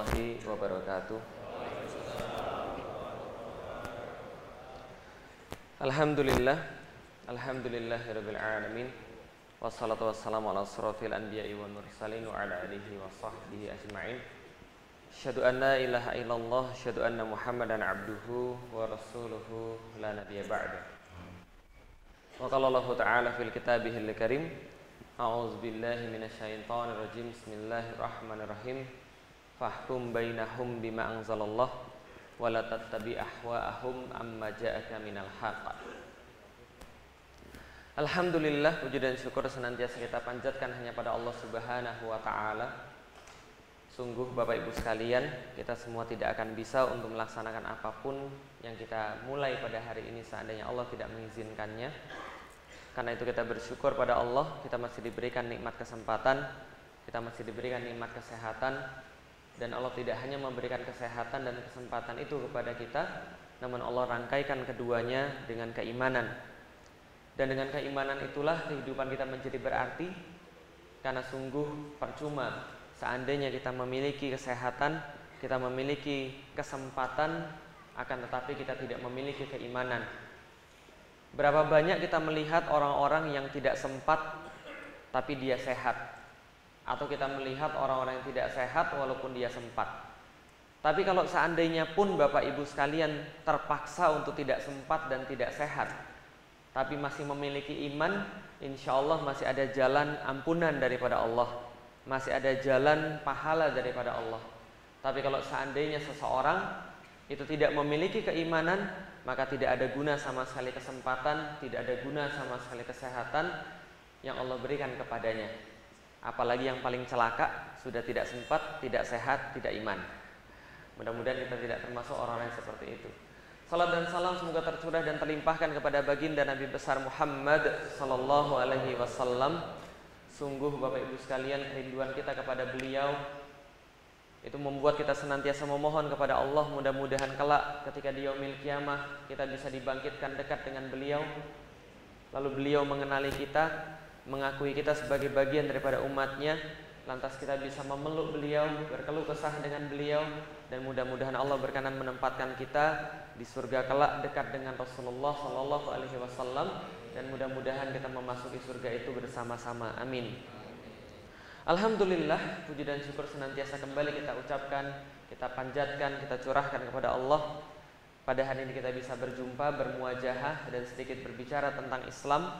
warahmatullahi wabarakatuh. Alhamdulillahirabbil alamin. Wassalatu wassalamu ala asrofil anbiya'i wal mursalin wa ala alihi wa sahbihi ajma'in. Asyhadu an la ilaha illallah, asyhadu anna Muhammadan abduhu wa rasuluhu la nabiyya ba'da. Wa qala Allah ta'ala fil kitabihil karim, a'udzu billahi minasyaitonir rajim. Bismillahirrahmanirrahim. Fahkum bainahum bima anzalallah wa la tattabi' ahwa'ahum amma ja'aka minal haqq. Alhamdulillah, puji dan syukur senantiasa kita panjatkan hanya pada Allah Subhanahu wa taala. Sungguh Bapak Ibu sekalian, kita semua tidak akan bisa untuk melaksanakan apapun yang kita mulai pada hari ini seandainya Allah tidak mengizinkannya. Karena itu kita bersyukur pada Allah, kita masih diberikan nikmat kesempatan, kita masih diberikan nikmat kesehatan. Dan Allah tidak hanya memberikan kesehatan dan kesempatan itu kepada kita, namun Allah rangkaikan keduanya dengan keimanan. Dan dengan keimanan itulah kehidupan kita menjadi berarti. Karena sungguh percuma seandainya kita memiliki kesehatan, kita memiliki kesempatan, akan tetapi kita tidak memiliki keimanan. Berapa banyak kita melihat orang-orang yang tidak sempat tapi dia sehat, atau kita melihat orang-orang yang tidak sehat walaupun dia sempat. Tapi kalau seandainya pun Bapak Ibu sekalian terpaksa untuk tidak sempat dan tidak sehat, tapi masih memiliki iman, insya Allah masih ada jalan ampunan daripada Allah, masih ada jalan pahala daripada Allah. Tapi kalau seandainya seseorang itu tidak memiliki keimanan, maka tidak ada guna sama sekali kesempatan, tidak ada guna sama sekali kesehatan yang Allah berikan kepadanya. Apalagi yang paling celaka, sudah tidak sempat, tidak sehat, tidak iman. Mudah-mudahan kita tidak termasuk orang-orang yang seperti itu. Salam dan salam semoga tercurah dan terlimpahkan kepada baginda Nabi besar Muhammad sallallahu alaihi wasallam. Sungguh Bapak Ibu sekalian, kerinduan kita kepada beliau itu membuat kita senantiasa memohon kepada Allah, mudah-mudahan kelak ketika di yaumil qiyamah kita bisa dibangkitkan dekat dengan beliau. Lalu beliau mengenali kita, mengakui kita sebagai bagian daripada umatnya, lantas kita bisa memeluk beliau, berkeluh kesah dengan beliau, dan mudah-mudahan Allah berkenan menempatkan kita di surga kelak dekat dengan Rasulullah sallallahu alaihi wasallam, dan mudah-mudahan kita memasuki surga itu bersama-sama. Amin. Alhamdulillah, puji dan syukur senantiasa kembali kita ucapkan, kita panjatkan, kita curahkan kepada Allah. Pada hari ini kita bisa berjumpa, bermuajahah, dan sedikit berbicara tentang Islam.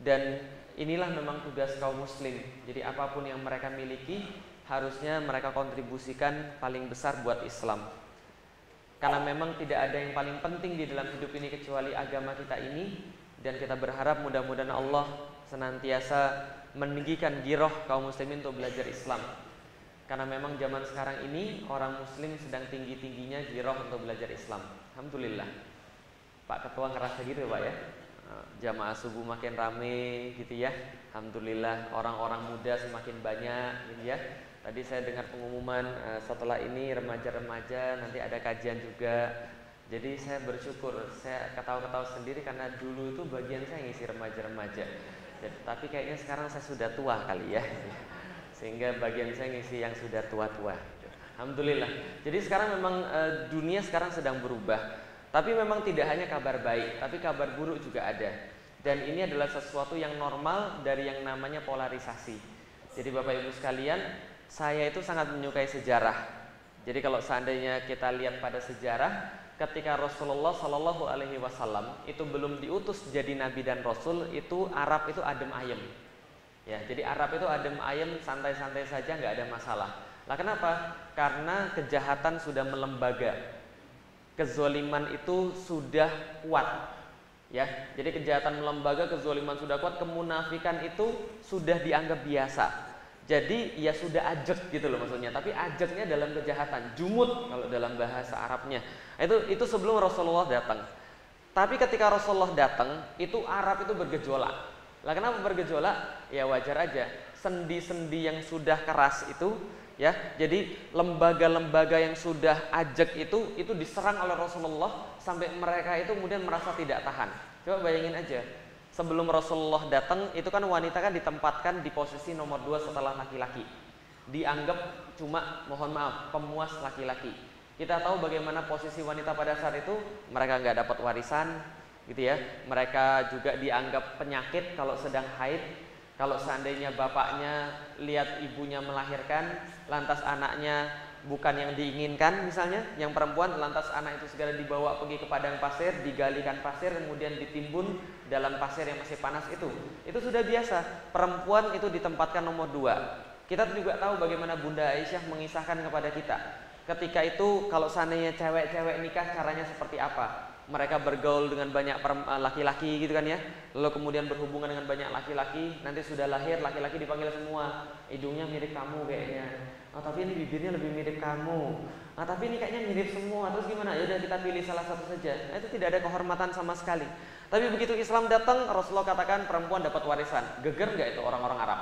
Dan inilah memang tugas kaum muslim. Jadi apapun yang mereka miliki harusnya mereka kontribusikan paling besar buat Islam. Karena memang tidak ada yang paling penting di dalam hidup ini kecuali agama kita ini. Dan kita berharap mudah-mudahan Allah senantiasa meninggikan giroh kaum muslimin untuk belajar Islam. Karena memang zaman sekarang ini orang muslim sedang tinggi-tingginya giroh untuk belajar Islam. Alhamdulillah. Pak Ketua ngerasa gitu Pak ya. Jamaah subuh makin rame gitu ya. Alhamdulillah, orang-orang muda semakin banyak gitu ya. Tadi saya dengar pengumuman setelah ini remaja-remaja nanti ada kajian juga. Jadi saya bersyukur, saya ketawa-ketawa sendiri karena dulu itu bagian saya ngisi remaja-remaja. Tapi kayaknya sekarang saya sudah tua kali ya. Sehingga bagian saya ngisi yang sudah tua-tua. Alhamdulillah. Jadi sekarang memang dunia sekarang sedang berubah. Tapi memang tidak hanya kabar baik, tapi kabar buruk juga ada. Dan ini adalah sesuatu yang normal dari yang namanya polarisasi. Jadi Bapak Ibu sekalian, saya itu sangat menyukai sejarah. Jadi kalau seandainya kita lihat pada sejarah, ketika Rasulullah Shallallahu Alaihi Wasallam itu belum diutus jadi Nabi dan Rasul, itu Arab itu adem ayem. Ya, jadi Arab itu adem ayem, santai-santai saja, nggak ada masalah. Lah kenapa? Karena kejahatan sudah melembaga. Kezoliman itu sudah kuat, ya. Jadi kejahatan melembaga, kezoliman sudah kuat, kemunafikan itu sudah dianggap biasa. Jadi ya sudah ajek gitu loh maksudnya. Tapi ajeknya dalam kejahatan, jumut kalau dalam bahasa Arabnya. Itu sebelum Rasulullah datang. Tapi ketika Rasulullah datang, itu Arab itu bergejolak. Lah kenapa bergejolak? Ya wajar aja. Sendi-sendi yang sudah keras itu, ya, jadi lembaga-lembaga yang sudah ajek itu diserang oleh Rasulullah sampai mereka itu kemudian merasa tidak tahan. Coba bayangin aja, sebelum Rasulullah datang itu kan wanita kan ditempatkan di posisi nomor 2 setelah laki-laki. dianggap cuma, mohon maaf, pemuas laki-laki. Kita tahu bagaimana posisi wanita pada saat itu, mereka nggak dapat warisan, gitu ya. Mereka juga dianggap penyakit kalau sedang haid. Kalau seandainya bapaknya lihat ibunya melahirkan, lantas anaknya bukan yang diinginkan misalnya, yang perempuan, lantas anak itu segera dibawa pergi ke padang pasir, digalikan pasir, kemudian ditimbun dalam pasir yang masih panas itu sudah biasa. Perempuan itu ditempatkan nomor 2. Kita juga tahu bagaimana Bunda Aisyah mengisahkan kepada kita, ketika itu kalau seandainya cewek-cewek nikah caranya seperti apa. Mereka bergaul dengan banyak laki-laki gitu kan ya, lalu kemudian berhubungan dengan banyak laki-laki, nanti sudah lahir laki-laki dipanggil semua, hidungnya mirip kamu kayaknya, tapi ini bibirnya lebih mirip kamu, tapi ini kayaknya mirip semua, terus gimana? Ya udah kita pilih salah satu saja. Itu tidak ada kehormatan sama sekali. Tapi begitu Islam datang, Rasulullah katakan perempuan dapat warisan. Geger nggak itu orang-orang Arab?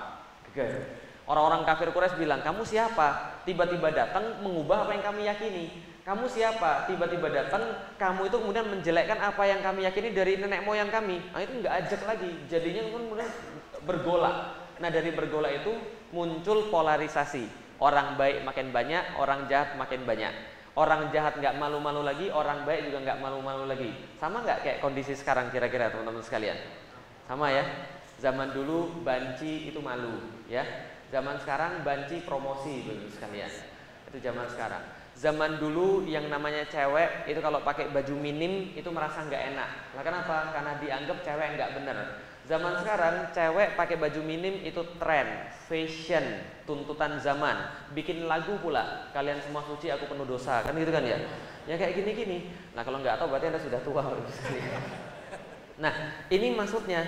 Geger. Orang-orang kafir Quraisy bilang, kamu siapa? Tiba-tiba datang mengubah apa yang kami yakini. Kamu siapa? Tiba-tiba datang, kamu itu kemudian menjelekkan apa yang kami yakini dari nenek moyang kami. Nah itu nggak ajak lagi, jadinya kemudian bergolak. Nah dari bergolak itu muncul polarisasi. Orang baik makin banyak, orang jahat makin banyak. Orang jahat nggak malu-malu lagi, orang baik juga nggak malu-malu lagi. Sama nggak kayak kondisi sekarang kira-kira teman-teman sekalian? Sama ya. Zaman dulu banci itu malu, ya. Zaman sekarang banci promosi, teman-teman sekalian. Itu zaman sekarang. Zaman dulu yang namanya cewek itu kalau pakai baju minim itu merasa nggak enak. Nah, kenapa? Karena dianggap cewek nggak bener. Zaman sekarang cewek pakai baju minim itu tren, fashion, tuntutan zaman. Bikin lagu pula, kalian semua suci aku penuh dosa, kan gitu kan ya? Ya kayak gini-gini. Nah kalau nggak tahu berarti Anda sudah tua. Nah ini maksudnya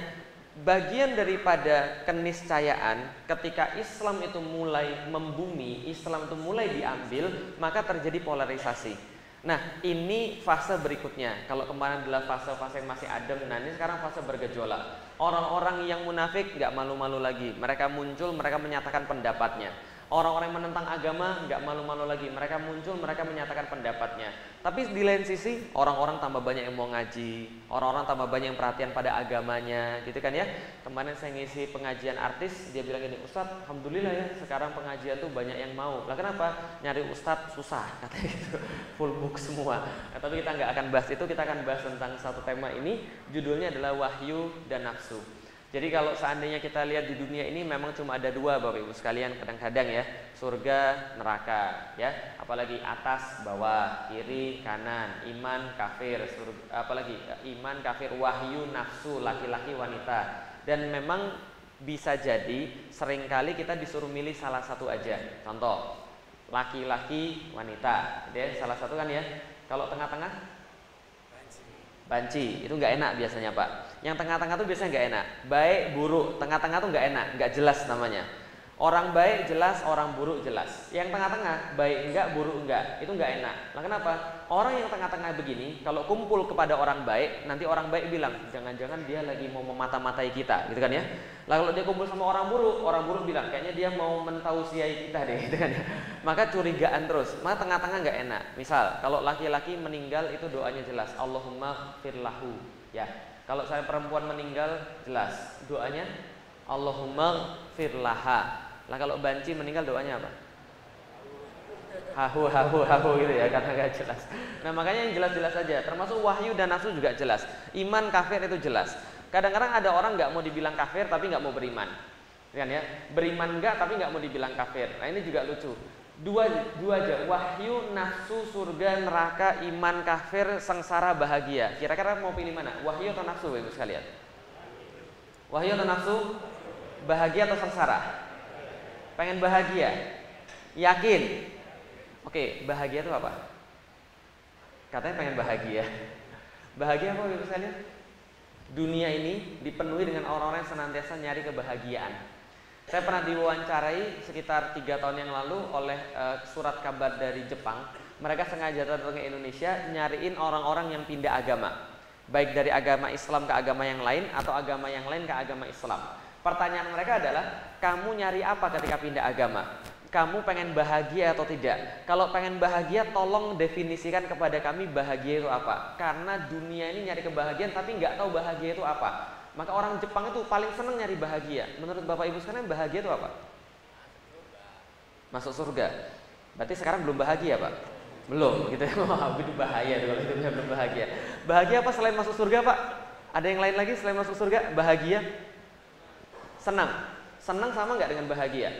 bagian daripada keniscayaan ketika Islam itu mulai membumi, Islam itu mulai diambil, maka terjadi polarisasi. Nah ini fase berikutnya. Kalau kemarin adalah fase-fase yang masih adem, nah ini sekarang fase bergejolak. Orang-orang yang munafik nggak malu-malu lagi. Mereka muncul, mereka menyatakan pendapatnya. Orang-orang yang menentang agama nggak malu-malu lagi. Mereka muncul, mereka menyatakan pendapatnya. Tapi di lain sisi, orang-orang tambah banyak yang mau ngaji, orang-orang tambah banyak yang perhatian pada agamanya, gitu kan ya. Kemarin saya ngisi pengajian artis, dia bilang gini, Ustadz, alhamdulillah ya, sekarang pengajian tuh banyak yang mau. Lah kenapa? Nyari Ustadz susah, katanya gitu, full book semua. Nah, tapi kita nggak akan bahas itu, kita akan bahas tentang satu tema ini, judulnya adalah wahyu dan nafsu. Jadi kalau seandainya kita lihat di dunia ini memang cuma ada dua Bapak Ibu sekalian, kadang-kadang ya, surga, neraka, ya, apalagi atas, bawah, kiri, kanan, iman, kafir, surga, apalagi iman, kafir, wahyu, nafsu, laki-laki, wanita. Dan memang bisa jadi seringkali kita disuruh milih salah satu aja. Contoh, laki-laki, wanita, ya, salah satu kan ya. Kalau tengah-tengah banci, itu nggak enak biasanya Pak. Yang tengah-tengah tuh biasanya nggak enak. Baik, buruk, tengah-tengah tuh nggak enak, nggak jelas namanya. Orang baik jelas, orang buruk jelas. Yang tengah-tengah, baik enggak, buruk enggak, itu nggak enak. Nah kenapa? Orang yang tengah-tengah begini, kalau kumpul kepada orang baik, nanti orang baik bilang, jangan-jangan dia lagi mau memata-matai kita, gitu kan ya. Lalu kalau dia kumpul sama orang buruk bilang, kayaknya dia mau mentausiai kita deh, gitu kan ya. Maka curigaan terus. Maka tengah-tengah nggak enak. Misal, kalau laki-laki meninggal itu doanya jelas, Allahumma firlahu, ya. Kalau saya perempuan meninggal jelas, doanya Allahumma firlaha. Lah kalau banci meninggal doanya apa? Hahu gitu ya, karena nggak jelas. Nah makanya yang jelas-jelas saja. Termasuk wahyu dan nafsu juga jelas. Iman kafir itu jelas. Kadang-kadang ada orang nggak mau dibilang kafir tapi nggak mau beriman, kan ya? Beriman nggak tapi nggak mau dibilang kafir. Nah ini juga lucu. Dua aja. Wahyu, nafsu, surga, neraka, iman, kafir, sengsara, bahagia. Kira-kira mau pilih mana? Wahyu atau nafsu, Ibu sekalian? Wahyu atau nafsu? Bahagia atau sengsara? Pengen bahagia? Yakin? Oke, bahagia itu apa? Katanya pengen bahagia. Bahagia apa Ibu sekalian? Dunia ini dipenuhi dengan orang-orang yang senantiasa nyari kebahagiaan. Saya pernah diwawancarai sekitar 3 tahun yang lalu oleh surat kabar dari Jepang. Mereka sengaja datang ke Indonesia nyariin orang-orang yang pindah agama, baik dari agama Islam ke agama yang lain atau agama yang lain ke agama Islam. Pertanyaan mereka adalah, kamu nyari apa ketika pindah agama? Kamu pengen bahagia atau tidak? Kalau pengen bahagia, tolong definisikan kepada kami bahagia itu apa? Karena dunia ini nyari kebahagiaan tapi nggak tahu bahagia itu apa. Maka orang Jepang itu paling senang nyari bahagia. Menurut Bapak Ibu sekalian bahagia itu apa? masuk surga. Berarti sekarang belum bahagia, Pak? Belum, gitu ya. Wah, itu bahaya tuh kalau hidupnya belum bahagia. Bahagia apa selain masuk surga, Pak? Ada yang lain lagi selain masuk surga? Bahagia? Senang. Senang sama nggak dengan bahagia?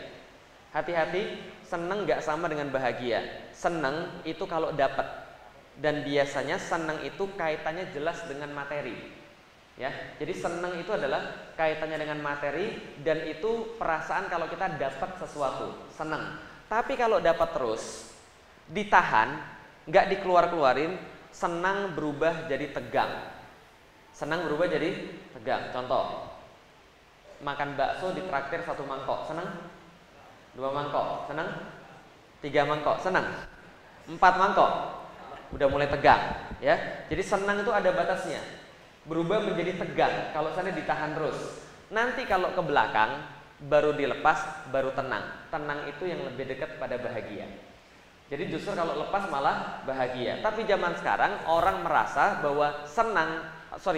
Hati-hati, senang nggak sama dengan bahagia. Senang itu kalau dapat, dan biasanya senang itu kaitannya jelas dengan materi. Ya, jadi senang itu adalah kaitannya dengan materi, dan itu perasaan kalau kita dapat sesuatu, senang. Tapi kalau dapat terus, ditahan, nggak dikeluar-keluarin, senang berubah jadi tegang. Senang berubah jadi tegang. Contoh, makan bakso ditraktir 1 mangkok, senang? 2 mangkok, senang? 3 mangkok, senang? 4 mangkok, udah mulai tegang, ya. Jadi senang itu ada batasnya, berubah menjadi tegang kalau sana ditahan terus. Nanti kalau ke belakang baru dilepas, baru tenang. Tenang itu yang lebih dekat pada bahagia. Jadi justru kalau lepas malah bahagia. Tapi zaman sekarang orang merasa bahwa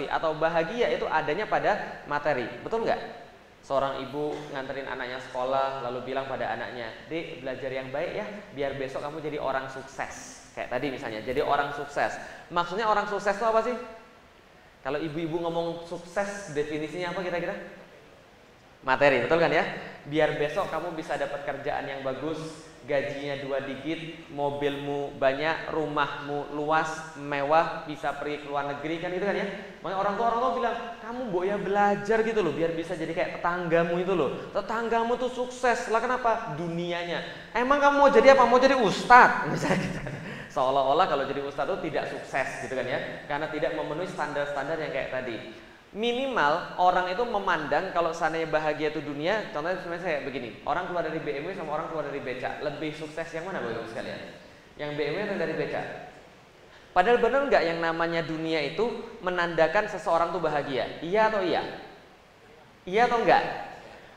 atau bahagia itu adanya pada materi, betul nggak? Seorang ibu nganterin anaknya sekolah, lalu bilang pada anaknya, "Dek, belajar yang baik ya, biar besok kamu jadi orang sukses." Kayak tadi misalnya, jadi orang sukses. Maksudnya orang sukses itu apa sih? Kalau ibu-ibu ngomong sukses, definisinya apa kira-kira? Materi, betul kan ya? Biar besok kamu bisa dapat kerjaan yang bagus, gajinya 2 digit, mobilmu banyak, rumahmu luas, mewah, bisa pergi ke luar negeri, kan itu kan ya. Makanya orang tua bilang, kamu boya belajar gitu loh, biar bisa jadi kayak tetanggamu itu loh. Tetanggamu tuh sukses, lah kenapa? Dunianya. Emang kamu mau jadi apa? Mau jadi ustadz? Misalnya gitu kan. Seolah-olah kalau jadi ustadz itu tidak sukses gitu kan ya, karena tidak memenuhi standar-standar yang kayak tadi. Minimal orang itu memandang kalau seandainya bahagia itu dunia. Contohnya sebenarnya saya begini, orang keluar dari BMW sama orang keluar dari beca, lebih sukses yang mana Bapak Ibu sekalian? Yang BMW atau dari beca? Padahal benar nggak yang namanya dunia itu menandakan seseorang tuh bahagia? Iya atau iya? Iya atau enggak?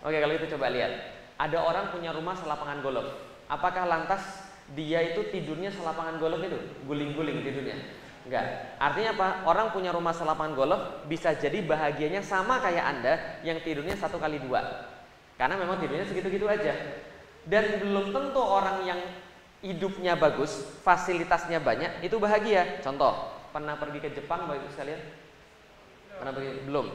Oke, kalau itu coba lihat. Ada orang punya rumah selapangan golf. Apakah lantas dia itu tidurnya selapangan golf itu? Guling-guling tidurnya? Enggak. Artinya apa? Orang punya rumah selapangan golf bisa jadi bahagianya sama kayak Anda yang tidurnya 1x2. Karena memang tidurnya segitu-gitu aja. Dan belum tentu orang yang hidupnya bagus, fasilitasnya banyak, itu bahagia. Contoh, pernah pergi ke Jepang Bapak Ibu sekalian? Pernah pergi? Belum.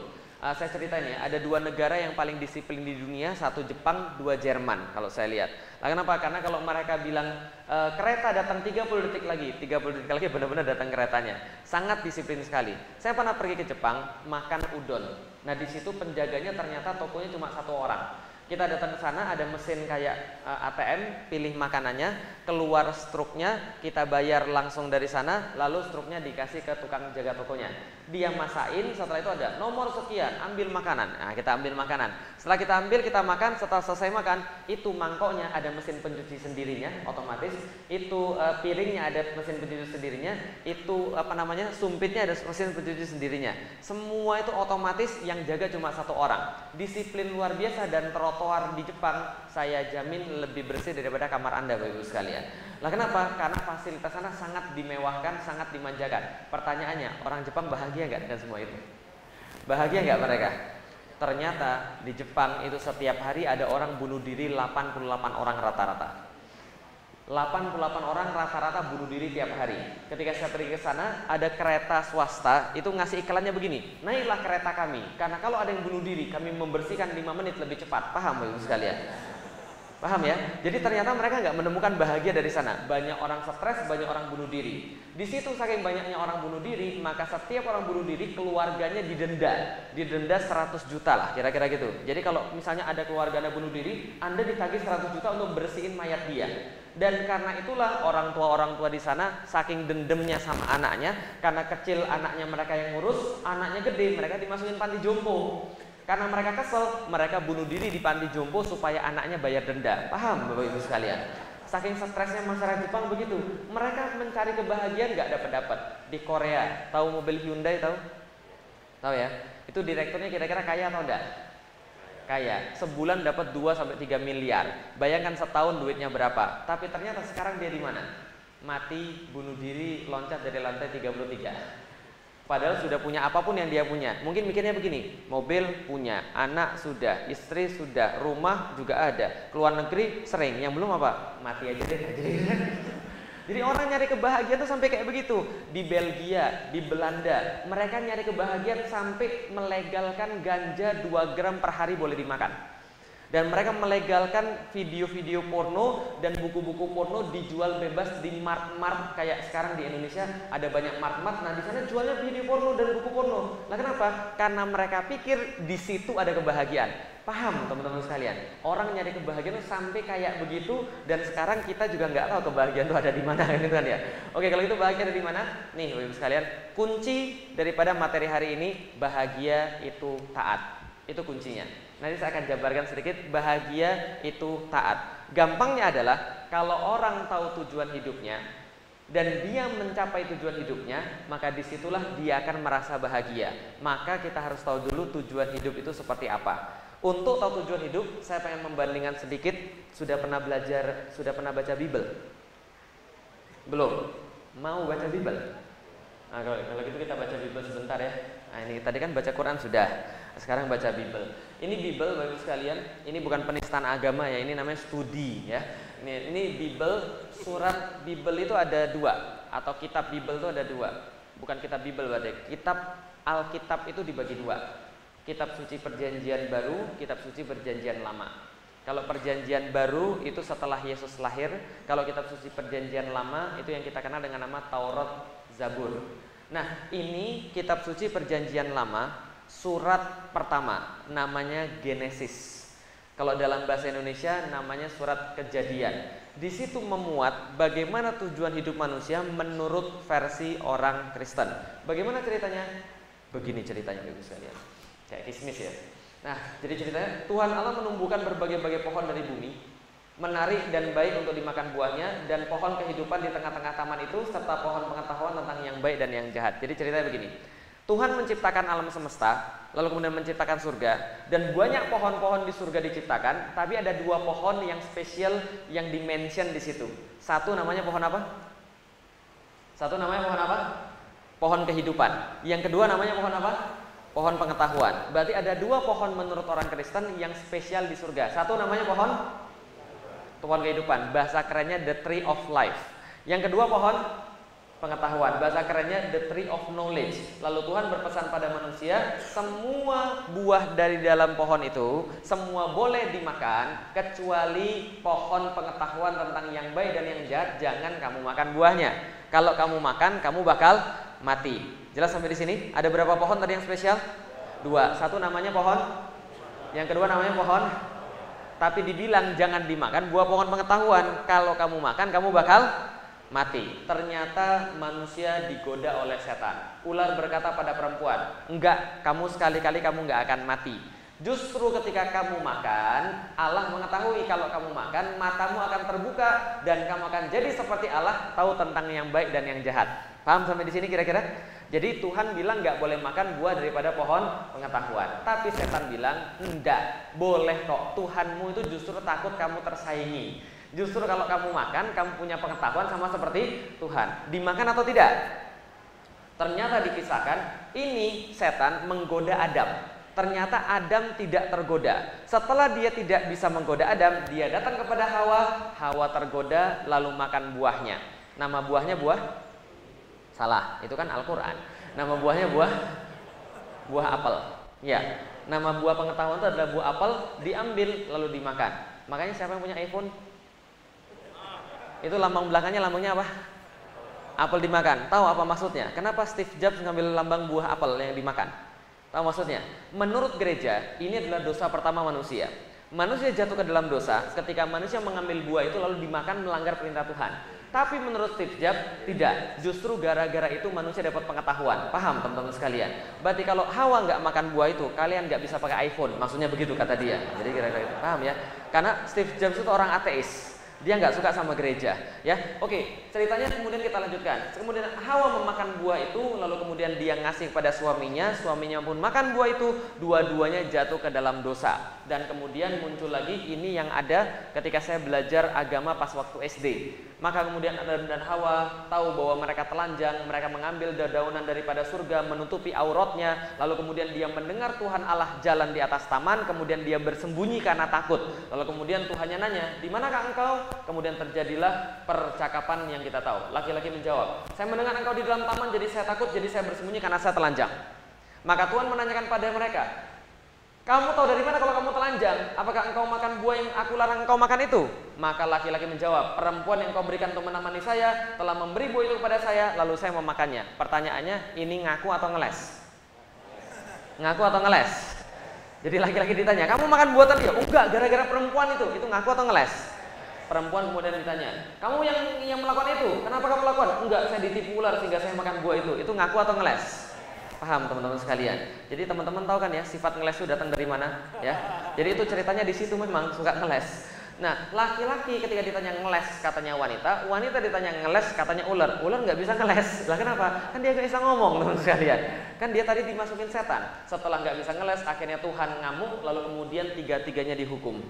Saya ceritain ya, ada 2 negara yang paling disiplin di dunia, 1 Jepang, 2 Jerman kalau saya lihat. Nah, kenapa? Karena kalau mereka bilang kereta datang 30 detik lagi benar-benar datang keretanya. Sangat disiplin sekali. Saya pernah pergi ke Jepang, makan udon. Nah, di situ penjaganya ternyata tokonya cuma 1 orang. Kita datang ke sana, ada mesin kayak ATM, pilih makanannya, keluar struknya, kita bayar langsung dari sana, lalu struknya dikasih ke tukang jaga tokonya. Dia masain, setelah itu ada nomor sekian, ambil makanan. Nah, kita ambil makanan. Setelah kita ambil, kita makan, setelah selesai makan, itu mangkoknya ada mesin pencuci sendirinya, otomatis. Itu piringnya ada mesin pencuci sendirinya, itu sumpitnya ada mesin pencuci sendirinya. Semua itu otomatis, yang jaga cuma 1 orang. Disiplin luar biasa, dan trotoar di Jepang saya jamin lebih bersih daripada kamar Anda Bapak Ibu sekalian. Lah kenapa? Karena fasilitas sana sangat dimewahkan, sangat dimanjakan. Pertanyaannya, orang Jepang bahagia nggak dengan semua itu? Bahagia nggak mereka? Ternyata di Jepang itu setiap hari ada orang bunuh diri 88 orang rata-rata. 88 orang rata-rata bunuh diri tiap hari. Ketika saya pergi ke sana, ada kereta swasta itu ngasih iklannya begini, naiklah kereta kami, karena kalau ada yang bunuh diri, kami membersihkan 5 menit lebih cepat. Paham Bapak Ibu sekalian? Paham ya? Jadi ternyata mereka nggak menemukan bahagia dari sana. Banyak orang stres, banyak orang bunuh diri. Di situ saking banyaknya orang bunuh diri, maka setiap orang bunuh diri keluarganya didenda 100 juta lah, kira-kira gitu. Jadi kalau misalnya ada keluarga Anda bunuh diri, Anda ditagih 100 juta untuk bersihin mayat dia. Dan karena itulah orang tua di sana saking dendamnya sama anaknya, karena kecil anaknya mereka yang ngurus, anaknya gede mereka dimasukin panti jompo. Karena mereka kesel, mereka bunuh diri di panti jompo supaya anaknya bayar denda. Paham Bapak Ibu sekalian? Saking stresnya masyarakat Jepang begitu. Mereka mencari kebahagiaan nggak dapat. Di Korea, tahu mobil Hyundai tahu? Tahu ya? Itu direkturnya kira-kira kaya atau enggak? Kaya. Sebulan dapat 2-3 miliar. Bayangkan setahun duitnya berapa. Tapi ternyata sekarang dia di mana? Mati, bunuh diri, loncat dari lantai 33. Padahal sudah punya apapun yang dia punya. Mungkin mikirnya begini, mobil punya, anak sudah, istri sudah, rumah juga ada, keluar negeri sering, yang belum apa? Mati aja deh. Jadi orang nyari kebahagiaan tuh sampai kayak begitu. Di Belgia, di Belanda, mereka nyari kebahagiaan sampai melegalkan ganja 2 gram per hari boleh dimakan. Dan mereka melegalkan video-video porno dan buku-buku porno dijual bebas di mart-mart. Kayak sekarang di Indonesia ada banyak mart-mart. Nah di sana jualnya video porno dan buku porno. Nah kenapa? Karena mereka pikir di situ ada kebahagiaan. Paham teman-teman sekalian? Orang nyari kebahagiaan sampai kayak begitu. Dan sekarang kita juga nggak tahu kebahagiaan itu ada di mana, gitu kan ya? Oke, kalau itu bahagia ada di mana? Nih Bapak-Ibu sekalian, kunci daripada materi hari ini, bahagia itu taat. Itu kuncinya. Nanti saya akan jabarkan sedikit. Bahagia itu taat. Gampangnya adalah kalau orang tahu tujuan hidupnya dan dia mencapai tujuan hidupnya, maka disitulah dia akan merasa bahagia. Maka kita harus tahu dulu tujuan hidup itu seperti apa. Untuk tahu tujuan hidup, saya pengen membandingkan sedikit. Sudah pernah baca Bible? Belum? Mau baca Bible? Nah, kalau gitu kita baca Bible sebentar ya. Nah, ini tadi kan baca Quran sudah. Sekarang baca Bible. Ini Bible Bapak sekalian, ini bukan penistaan agama ya, ini namanya studi ya. Ini Bible, surat Bible itu ada 2, atau kitab Bible itu ada 2. Bukan kitab Bible berarti. Kitab Alkitab itu dibagi 2. Kitab suci perjanjian baru, kitab suci perjanjian lama. Kalau perjanjian baru itu setelah Yesus lahir. Kalau kitab suci perjanjian lama itu yang kita kenal dengan nama Taurat, Zabur. Nah, ini kitab suci perjanjian lama. Surat pertama namanya Genesis. Kalau dalam bahasa Indonesia namanya surat Kejadian. Di situ memuat bagaimana tujuan hidup manusia menurut versi orang Kristen. Bagaimana ceritanya? Begini ceritanya Bapak sekalian. Kayak kismis ya. Nah, jadi ceritanya Tuhan Allah menumbuhkan berbagai-bagai pohon dari bumi, menarik dan baik untuk dimakan buahnya, dan pohon kehidupan di tengah-tengah taman itu serta pohon pengetahuan tentang yang baik dan yang jahat. Jadi ceritanya begini. Tuhan menciptakan alam semesta, lalu kemudian menciptakan surga, dan banyak pohon-pohon di surga diciptakan, tapi ada 2 pohon yang spesial yang dimention di situ. Satu namanya pohon apa? Pohon kehidupan. Yang kedua namanya pohon apa? Pohon pengetahuan. Berarti ada 2 pohon menurut orang Kristen yang spesial di surga. Satu namanya pohon kehidupan. Bahasa kerennya the tree of life. Yang kedua pohon pengetahuan, bahasa kerennya the tree of knowledge. Lalu Tuhan berpesan pada manusia, semua buah dari dalam pohon itu semua boleh dimakan kecuali pohon pengetahuan tentang yang baik dan yang jahat. Jangan kamu makan buahnya. Kalau kamu makan, kamu bakal mati. Jelas sampai di sini? Ada berapa pohon tadi yang spesial? 2. Satu namanya pohon, yang kedua namanya pohon. Tapi dibilang jangan dimakan buah pohon pengetahuan. Kalau kamu makan, kamu bakal mati. Ternyata manusia digoda oleh setan. Ular berkata pada perempuan, enggak, kamu sekali-kali kamu enggak akan mati. Justru ketika kamu makan, Allah mengetahui kalau kamu makan, matamu akan terbuka dan kamu akan jadi seperti Allah, tahu tentang yang baik dan yang jahat. Paham sampai di sini kira-kira? Jadi Tuhan bilang enggak boleh makan buah daripada pohon pengetahuan. Tapi setan bilang, enggak, boleh kok. Tuhanmu itu justru takut kamu tersaingi. Justru kalau kamu makan, kamu punya pengetahuan sama seperti Tuhan. Dimakan atau tidak? Ternyata dikisahkan, ini setan menggoda Adam. Ternyata Adam tidak tergoda. Setelah dia tidak bisa menggoda Adam, dia datang kepada Hawa. Hawa tergoda lalu makan buahnya. Nama buahnya buah? Salah, itu kan Al-Quran. Nama buahnya buah apel. Ya, nama buah pengetahuan itu adalah buah apel. Diambil lalu dimakan. Makanya siapa yang punya iPhone? Itu lambang belakangnya, lambangnya apa? Apel dimakan. Tahu apa maksudnya? Kenapa Steve Jobs ngambil lambang buah apel yang dimakan? Tahu maksudnya? Menurut gereja, ini adalah dosa pertama manusia. Manusia jatuh ke dalam dosa ketika manusia mengambil buah itu lalu dimakan melanggar perintah Tuhan. Tapi menurut Steve Jobs, tidak. Justru gara-gara itu manusia dapat pengetahuan. Paham teman-teman sekalian? Berarti kalau Hawa nggak makan buah itu, kalian nggak bisa pakai iPhone. Maksudnya begitu kata dia. Jadi kira-kira itu. Paham ya? Karena Steve Jobs itu orang ateis. Dia nggak suka sama gereja, ya. Oke, ceritanya kemudian kita lanjutkan. Kemudian Hawa memakan buah itu, lalu kemudian dia ngasih pada suaminya pun makan buah itu, dua-duanya jatuh ke dalam dosa. dan kemudian muncul lagi ini yang ada ketika saya belajar agama pas waktu SD. Maka kemudian Adam dan Hawa tahu bahwa mereka telanjang, mereka mengambil dedaunan daripada surga menutupi auratnya, lalu kemudian dia mendengar Tuhan Allah jalan di atas taman, kemudian dia bersembunyi karena takut. Lalu kemudian Tuhannya nanya, "Di manakah engkau?" Kemudian terjadilah percakapan yang kita tahu. Laki-laki menjawab, "Saya mendengar engkau di dalam taman, jadi saya takut, jadi saya bersembunyi karena saya telanjang." Maka Tuhan menanyakan pada mereka, "Kamu tahu dari mana kalau kamu telanjang? Apakah engkau makan buah yang aku larang engkau makan itu?" Maka laki-laki menjawab, "Perempuan yang kau berikan untuk menemani saya telah memberi buah itu kepada saya, lalu saya memakannya." Pertanyaannya, ini ngaku atau ngeles? Ngaku atau ngeles? Jadi laki-laki ditanya, "Kamu makan buah tadi ya?" "Enggak, gara-gara perempuan itu ngaku atau ngeles?" Perempuan kemudian ditanya, "Kamu yang melakukan itu? Kenapa kamu lakukan?" "Enggak, saya ditipu ular sehingga saya makan buah itu." Itu ngaku atau ngeles? Paham teman-teman sekalian? Jadi teman-teman tahu kan ya sifat ngeles itu datang dari mana? Ya. Jadi itu ceritanya di situ memang suka ngeles. Nah, laki-laki ketika ditanya ngeles katanya wanita, wanita ditanya ngeles katanya ular. Ular nggak bisa ngeles. Lah kenapa? Kan dia nggak bisa ngomong teman sekalian. Kan dia tadi dimasukin setan. Setelah nggak bisa ngeles, akhirnya Tuhan ngamuk, lalu kemudian tiga-tiganya dihukum.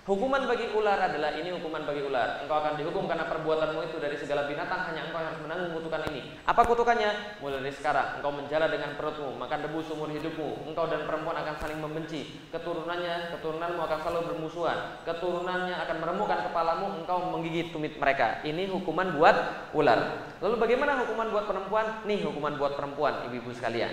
Hukuman bagi ular adalah ini hukuman bagi ular. Engkau akan dihukum karena perbuatanmu itu dari segala binatang, hanya engkau yang harus menanggung kutukan ini. Apa kutukannya? Mulai dari sekarang engkau menjala dengan perutmu, makan debu seumur hidupmu. Engkau dan perempuan akan saling membenci. Keturunanmu akan selalu bermusuhan. Keturunannya akan meremukkan kepalamu, engkau menggigit tumit mereka. Ini hukuman buat ular. Lalu bagaimana hukuman buat perempuan? Nih hukuman buat perempuan, ibu-ibu sekalian.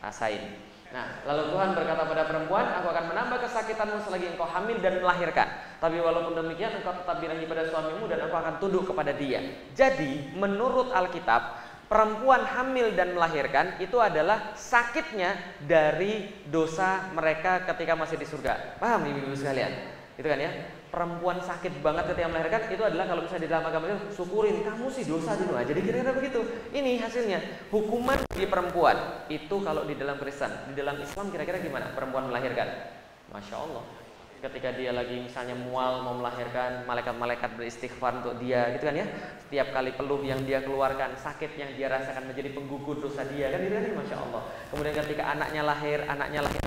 Rasain. Nah, lalu Tuhan berkata pada perempuan, "Aku akan menambah kesakitanmu selagi engkau hamil dan melahirkan. Tapi walaupun demikian, engkau tetap birahi pada suamimu dan aku akan tunduk kepada dia." Jadi, menurut Alkitab, perempuan hamil dan melahirkan itu adalah sakitnya dari dosa mereka ketika masih di surga. Paham ibu-ibu sekalian? Itu kan ya? Perempuan sakit banget ketika melahirkan itu adalah kalau misalnya di dalam agama itu syukurin kamu sih dosa dulu aja. Jadi kira-kira begitu. Ini hasilnya hukuman di perempuan itu kalau di dalam Kristen, di dalam Islam kira-kira gimana? Perempuan melahirkan, Masya Allah. Ketika dia lagi misalnya mual mau melahirkan, malaikat-malaikat beristighfar untuk dia, gitu kan ya. Setiap kali peluh yang dia keluarkan, sakit yang dia rasakan menjadi penggugur dosa dia, kan itu kan, Masya Allah. Kemudian ketika anaknya lahir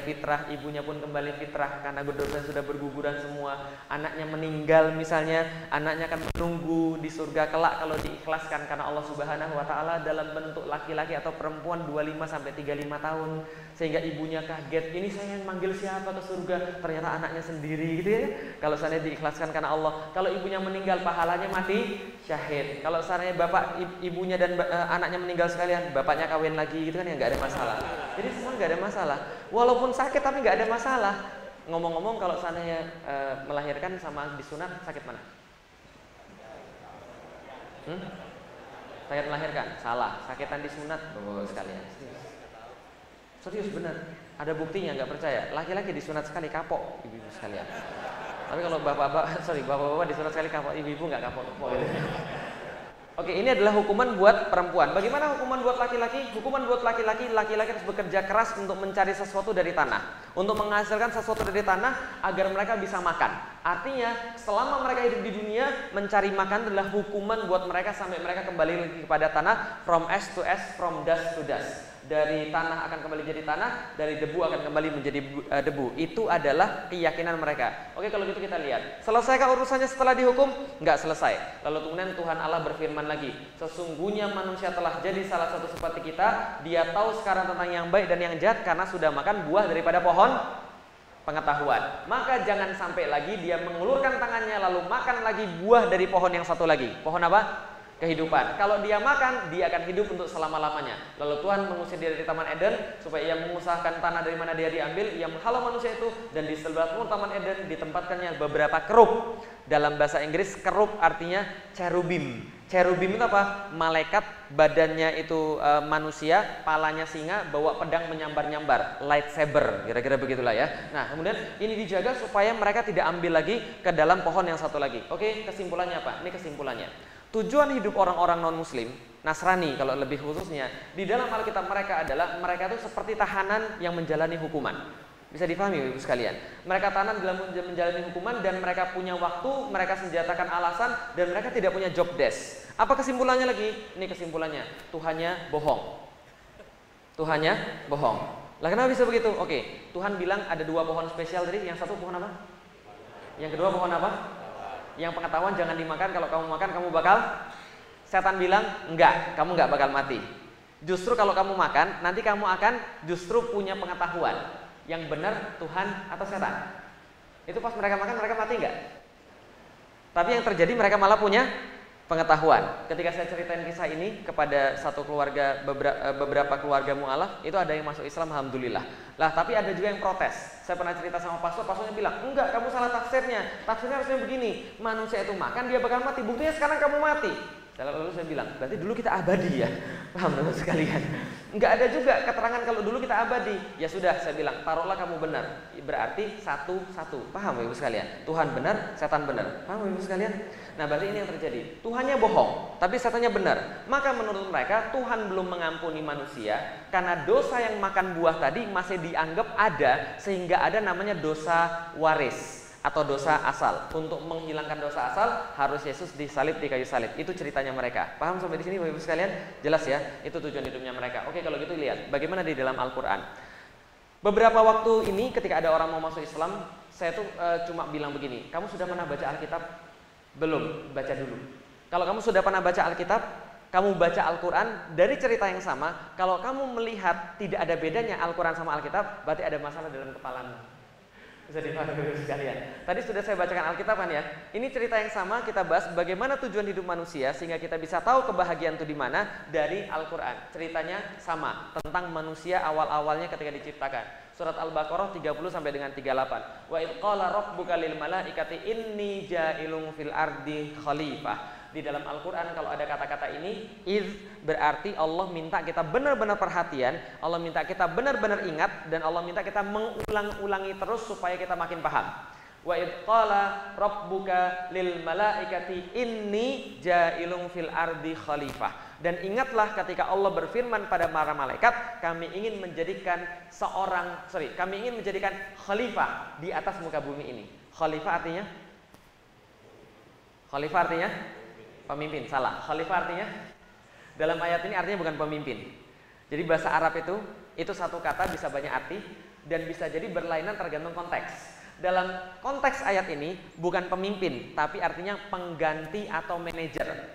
fitrah, ibunya pun kembali fitrah karena dosa sudah berguguran semua. Anaknya meninggal misalnya, anaknya akan menunggu di surga kelak kalau diikhlaskan karena Allah Subhanahu wa taala dalam bentuk laki-laki atau perempuan 25 sampai 35 tahun. Sehingga ibunya kaget, ini saya yang manggil siapa ke surga? Ternyata anaknya sendiri gitu ya. Kalau seandainya diikhlaskan karena Allah. Kalau ibunya meninggal, pahalanya mati syahid. Kalau seandainya bapak ibunya dan anaknya meninggal sekalian, bapaknya kawin lagi gitu kan ya, nggak ada masalah. Jadi semua nggak ada masalah. Walaupun sakit tapi nggak ada masalah. Ngomong-ngomong kalau seandainya melahirkan sama disunat sakit mana? Sakit melahirkan? Salah. Sakitan disunat, Bapak sekalian. Serius benar, ada buktinya, nggak percaya. Laki-laki disunat sekali kapok, ibu-ibu sekalian. Tapi kalau bapak-bapak disunat sekali kapok, ibu-ibu nggak kapok gitu. Oke, ini adalah hukuman buat perempuan. Bagaimana hukuman buat laki-laki? Hukuman buat laki-laki harus bekerja keras untuk mencari sesuatu dari tanah, untuk menghasilkan sesuatu dari tanah agar mereka bisa makan. Artinya, selama mereka hidup di dunia, mencari makan adalah hukuman buat mereka sampai mereka kembali lagi kepada tanah, from ash to ash, from dust to dust. Dari tanah akan kembali jadi tanah, dari debu akan kembali menjadi debu. Itu adalah keyakinan mereka. Oke, kalau gitu kita lihat. Selesaikah urusannya setelah dihukum? Enggak selesai. Lalu kemudian Tuhan Allah berfirman lagi, "Sesungguhnya manusia telah jadi salah satu seperti kita. Dia tahu sekarang tentang yang baik dan yang jahat karena sudah makan buah daripada pohon pengetahuan. Maka jangan sampai lagi dia mengulurkan tangannya lalu makan lagi buah dari pohon yang satu lagi." Pohon apa? Kehidupan. Kalau dia makan, dia akan hidup untuk selama-lamanya. Lalu Tuhan mengusir dia dari Taman Eden supaya ia mengusahakan tanah dari mana dia diambil. Ia menghalau manusia itu dan di sebelah timur Taman Eden ditempatkannya beberapa kerub. Dalam bahasa Inggris kerub artinya cherubim. Cherubim itu apa? Malaikat, badannya itu manusia, palanya singa, bawa pedang menyambar-nyambar, lightsaber, kira-kira begitulah ya. Nah, kemudian ini dijaga supaya mereka tidak ambil lagi ke dalam pohon yang satu lagi. Oke, kesimpulannya apa? Ini kesimpulannya. Tujuan hidup orang-orang non-muslim, Nasrani kalau lebih khususnya, di dalam Alkitab mereka adalah mereka itu seperti tahanan yang menjalani hukuman. Bisa dipahami Ibu sekalian. Mereka tahanan dalam menjalani hukuman dan mereka punya waktu, mereka senjatakan alasan dan mereka tidak punya job desk. Apa kesimpulannya lagi? Ini kesimpulannya, Tuhannya bohong. Tuhannya bohong. Lah kenapa bisa begitu? Oke, Tuhan bilang ada 2 pohon spesial tadi. Yang satu pohon apa? Yang kedua pohon apa? Yang pengetahuan jangan dimakan, kalau kamu makan kamu bakal. Setan bilang enggak, kamu enggak bakal mati. Justru kalau kamu makan, nanti kamu akan justru punya pengetahuan. Yang benar Tuhan atau setan? Itu pas mereka makan mereka mati enggak? Tapi yang terjadi mereka malah punya pengetahuan. Ketika saya ceritain kisah ini kepada satu keluarga, beberapa keluarga mu'alaf, itu ada yang masuk Islam, alhamdulillah. Lah, tapi ada juga yang protes. Saya pernah cerita sama pastornya bilang, enggak, kamu salah tafsirnya. Tafsirnya harusnya begini, manusia itu makan dia bakal mati. Buktinya sekarang kamu mati. Lalu saya bilang, berarti dulu kita abadi ya. Paham teman sekalian? Enggak ada juga keterangan kalau dulu kita abadi. Ya sudah, saya bilang, taruhlah kamu benar. Berarti satu-satu. Paham Ibu sekalian? Tuhan benar, setan benar. Paham Ibu sekalian? Nah, berarti ini yang terjadi. Tuhannya bohong, tapi setannya benar. Maka menurut mereka Tuhan belum mengampuni manusia karena dosa yang makan buah tadi masih dianggap ada, sehingga ada namanya dosa waris atau dosa asal. Untuk menghilangkan dosa asal harus Yesus disalib di kayu salib. Itu ceritanya mereka. Paham sampai di sini Bapak Ibu sekalian? Jelas ya? Itu tujuan hidupnya mereka. Oke, kalau gitu lihat bagaimana di dalam Al-Qur'an. Beberapa waktu ini ketika ada orang mau masuk Islam, saya tuh cuma bilang begini, kamu sudah pernah baca Alkitab? Belum, baca dulu. Kalau kamu sudah pernah baca Alkitab, kamu baca Al-Quran dari cerita yang sama. Kalau kamu melihat tidak ada bedanya Al-Quran sama Alkitab, berarti ada masalah dalam kepalamu. Bisa dipahami sekalian. Tadi sudah saya bacakan Alkitab kan ya. Ini cerita yang sama, kita bahas bagaimana tujuan hidup manusia sehingga kita bisa tahu kebahagiaan itu di mana dari Al-Quran. Ceritanya sama tentang manusia awal-awalnya ketika diciptakan. Surat Al-Baqarah 30 sampai dengan 38. Wa id qala rabbuka lil malaikati inni ja'ilun fil ardi khalifah. Di dalam Al-Quran kalau ada kata-kata ini, iz berarti Allah minta kita benar-benar perhatian, Allah minta kita benar-benar ingat, dan Allah minta kita mengulang-ulangi terus supaya kita makin paham. Wa id qala rabbuka lil malaikati inni ja'ilun fil ardi khalifah. Dan ingatlah ketika Allah berfirman pada para malaikat, kami ingin menjadikan khalifah di atas muka bumi ini. Khalifah artinya pemimpin. Salah. Khalifah artinya dalam ayat ini artinya bukan pemimpin. Jadi bahasa Arab itu satu kata bisa banyak arti dan bisa jadi berlainan tergantung konteks. Dalam konteks ayat ini bukan pemimpin, tapi artinya pengganti atau manajer.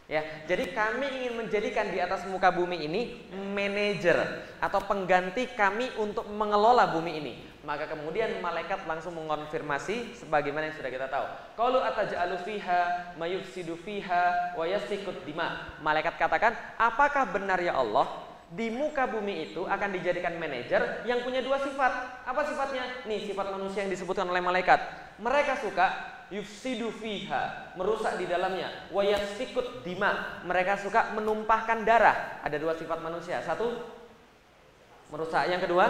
Ya, jadi kami ingin menjadikan di atas muka bumi ini manajer atau pengganti kami untuk mengelola bumi ini. Maka kemudian malaikat langsung mengonfirmasi sebagaimana yang sudah kita tahu. Qalu ataj'alu fiha mayufsidu fiha wa yasfikut dima. Malaikat katakan, apakah benar ya Allah di muka bumi itu akan dijadikan manajer yang punya 2 sifat? Apa sifatnya? Nih sifat manusia yang disebutkan oleh malaikat. Mereka suka yufsidu fiha, merusak di dalamnya, wa yasfikut dima, mereka suka menumpahkan darah. Ada 2 sifat manusia. Satu, merusak. Yang kedua,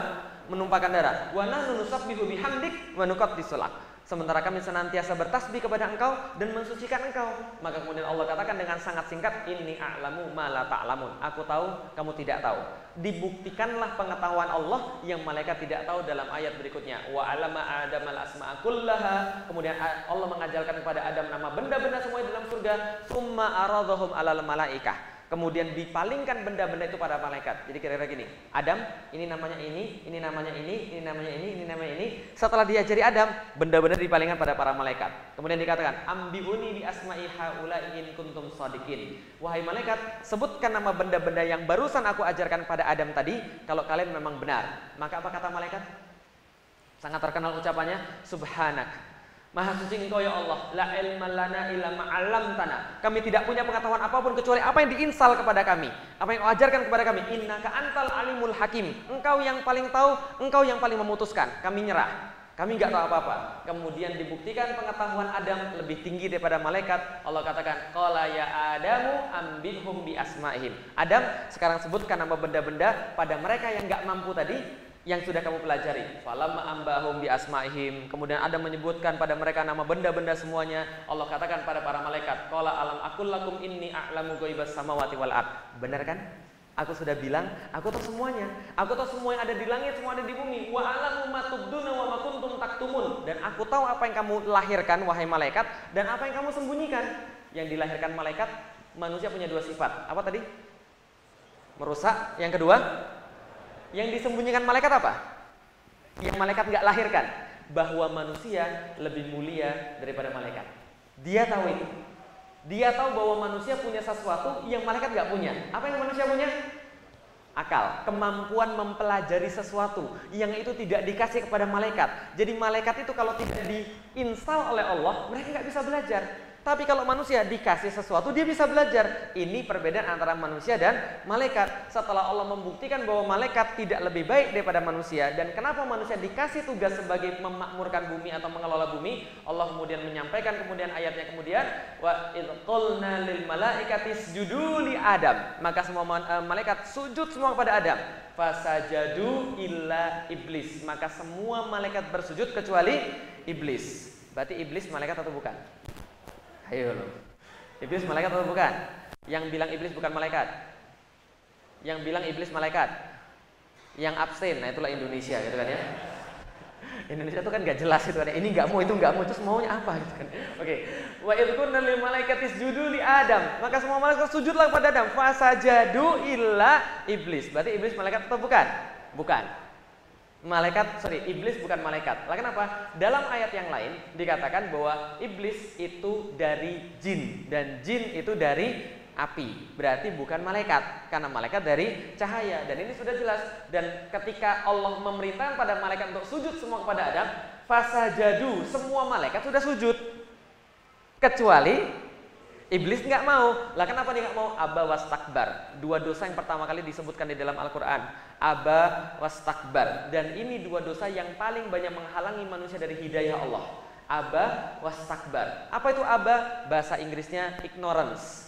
menumpahkan darah. Wa nahnu nusabbihu bihamdik wa nuqaddisu lak. Sementara kami senantiasa bertasbih kepada engkau dan mensucikan engkau. Maka kemudian Allah katakan dengan sangat singkat, inni a'lamu ma la ta'lamun. Aku tahu, kamu tidak tahu. Dibuktikanlah pengetahuan Allah yang malaikat tidak tahu dalam ayat berikutnya. Wa 'allama Adamal asma'a kullaha. Kemudian Allah mengajarkan kepada Adam nama benda-benda semua di dalam surga. Summa aradhahum 'alal malaikah. Kemudian dipalingkan benda-benda itu pada malaikat. Jadi kira-kira gini, Adam, ini namanya ini namanya ini namanya ini namanya ini. Setelah diajari Adam, benda-benda dipalingkan pada para malaikat. Kemudian dikatakan, ambiuni bi asma'i haula'i in kuntum shadiqin. Wahai malaikat, sebutkan nama benda-benda yang barusan aku ajarkan pada Adam tadi, kalau kalian memang benar. Maka apa kata malaikat? Sangat terkenal ucapannya, subhanak. Maha suci engkau ya Allah, la ilma lana illa ma 'allamtana. Kami tidak punya pengetahuan apapun kecuali apa yang diinstal kepada kami, apa yang kau ajarkan kepada kami. Innaka antal alimul hakim. Engkau yang paling tahu, engkau yang paling memutuskan. Kami nyerah. Kami enggak tahu apa-apa. Kemudian dibuktikan pengetahuan Adam lebih tinggi daripada malaikat. Allah katakan, qala ya Adamu ambihum bi asma'ihim. Adam, sekarang sebutkan nama benda-benda pada mereka yang enggak mampu tadi, yang sudah kamu pelajari. Falamma ambahum bi asma'ihim. Kemudian Adam menyebutkan pada mereka nama benda-benda semuanya. Allah katakan pada para malaikat, qala alam aqul lakum inni a'lamu ghaibas samawati wal ard. Benar kan? Aku sudah bilang, aku tahu semuanya. Aku tahu semua yang ada di langit, semua ada di bumi. Wa alamu ma tubduna wa ma kuntum taktumun. Dan aku tahu apa yang kamu lahirkan wahai malaikat dan apa yang kamu sembunyikan. Yang dilahirkan malaikat, manusia punya 2 sifat. Apa tadi? Merusak. Yang kedua, Yang disembunyikan malaikat apa? Yang malaikat nggak lahirkan, bahwa manusia lebih mulia daripada malaikat. Dia tahu itu. Dia tahu bahwa manusia punya sesuatu yang malaikat nggak punya. Apa yang manusia punya? Akal, kemampuan mempelajari sesuatu yang itu tidak dikasih kepada malaikat. Jadi malaikat itu kalau tidak diinstal oleh Allah, mereka nggak bisa belajar. Tapi kalau manusia dikasih sesuatu, dia bisa belajar. Ini perbedaan antara manusia dan malaikat. Setelah Allah membuktikan bahwa malaikat tidak lebih baik daripada manusia, dan kenapa manusia dikasih tugas sebagai memakmurkan bumi atau mengelola bumi, Allah kemudian menyampaikan kemudian ayatnya kemudian, wa idz qulna lil malaikati isjudu li Adam. Maka semua malaikat sujud semua kepada Adam. Fasajadu illa iblis. Maka semua malaikat bersujud kecuali iblis. Berarti iblis malaikat atau bukan? Ayo loh. Iblis malaikat atau bukan? Yang bilang iblis bukan malaikat. Yang bilang iblis malaikat. Yang abstain, nah itulah Indonesia gitu kan ya. Indonesia itu kan gak jelas itu kan. Ini gak mau, itu gak mau, terus maunya apa gitu kan. Oke. Wa idz qulna lil malaikati isjudu li Adam. Maka semua malaikat sujudlah kepada Adam. Fasajadu illa iblis. Berarti iblis malaikat atau bukan? Bukan. Iblis bukan malaikat. Lah kenapa? Dalam ayat yang lain dikatakan bahwa iblis itu dari jin dan jin itu dari api. Berarti bukan malaikat, karena malaikat dari cahaya. Dan ini sudah jelas. Dan ketika Allah memerintahkan pada malaikat untuk sujud semua kepada Adam, fasajadu, semua malaikat sudah sujud. Kecuali iblis nggak mau. Lah kenapa dia nggak mau? Aba wastakbar. Dua dosa yang pertama kali disebutkan di dalam Al-Quran. Aba wastakbar. Dan ini dua dosa yang paling banyak menghalangi manusia dari hidayah Allah. Aba wastakbar. Apa itu aba? Bahasa Inggrisnya ignorance.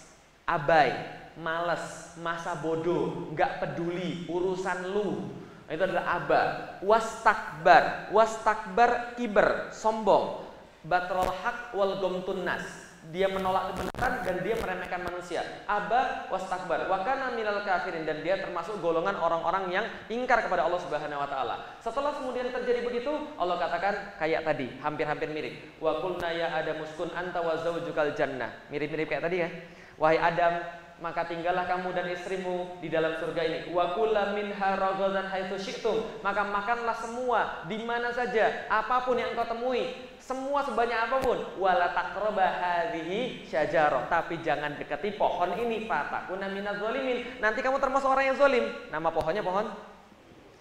Abai, malas, masa bodoh, nggak peduli urusan lu. Itu adalah aba. Wastakbar. Wastakbar kiber, sombong. Batrol haq wal gomtun nas. Dia menolak kebenaran dan dia meremehkan manusia. Aba wastakbar wa kana minal kafirin, dan dia termasuk golongan orang-orang yang ingkar kepada Allah Subhanahu wa taala. Setelah kemudian terjadi begitu, Allah katakan kayak tadi, hampir-hampir mirip. Wa qulna ya Adam uskun anta wa zaujukal jannah. Mirip-mirip kayak tadi ya. Wahai Adam, maka tinggallah kamu dan istrimu di dalam surga ini. Wa kula minha ragadan haitsu syi'tum. Maka makanlah semua di mana saja, apapun yang engkau temui. Semua sebanyak apapun. Wala taqraba hadhihi syajarah. Tapi jangan dekati pohon ini, fatakuna minaz zalimin. Nanti kamu termasuk orang yang zalim. Nama pohonnya pohon?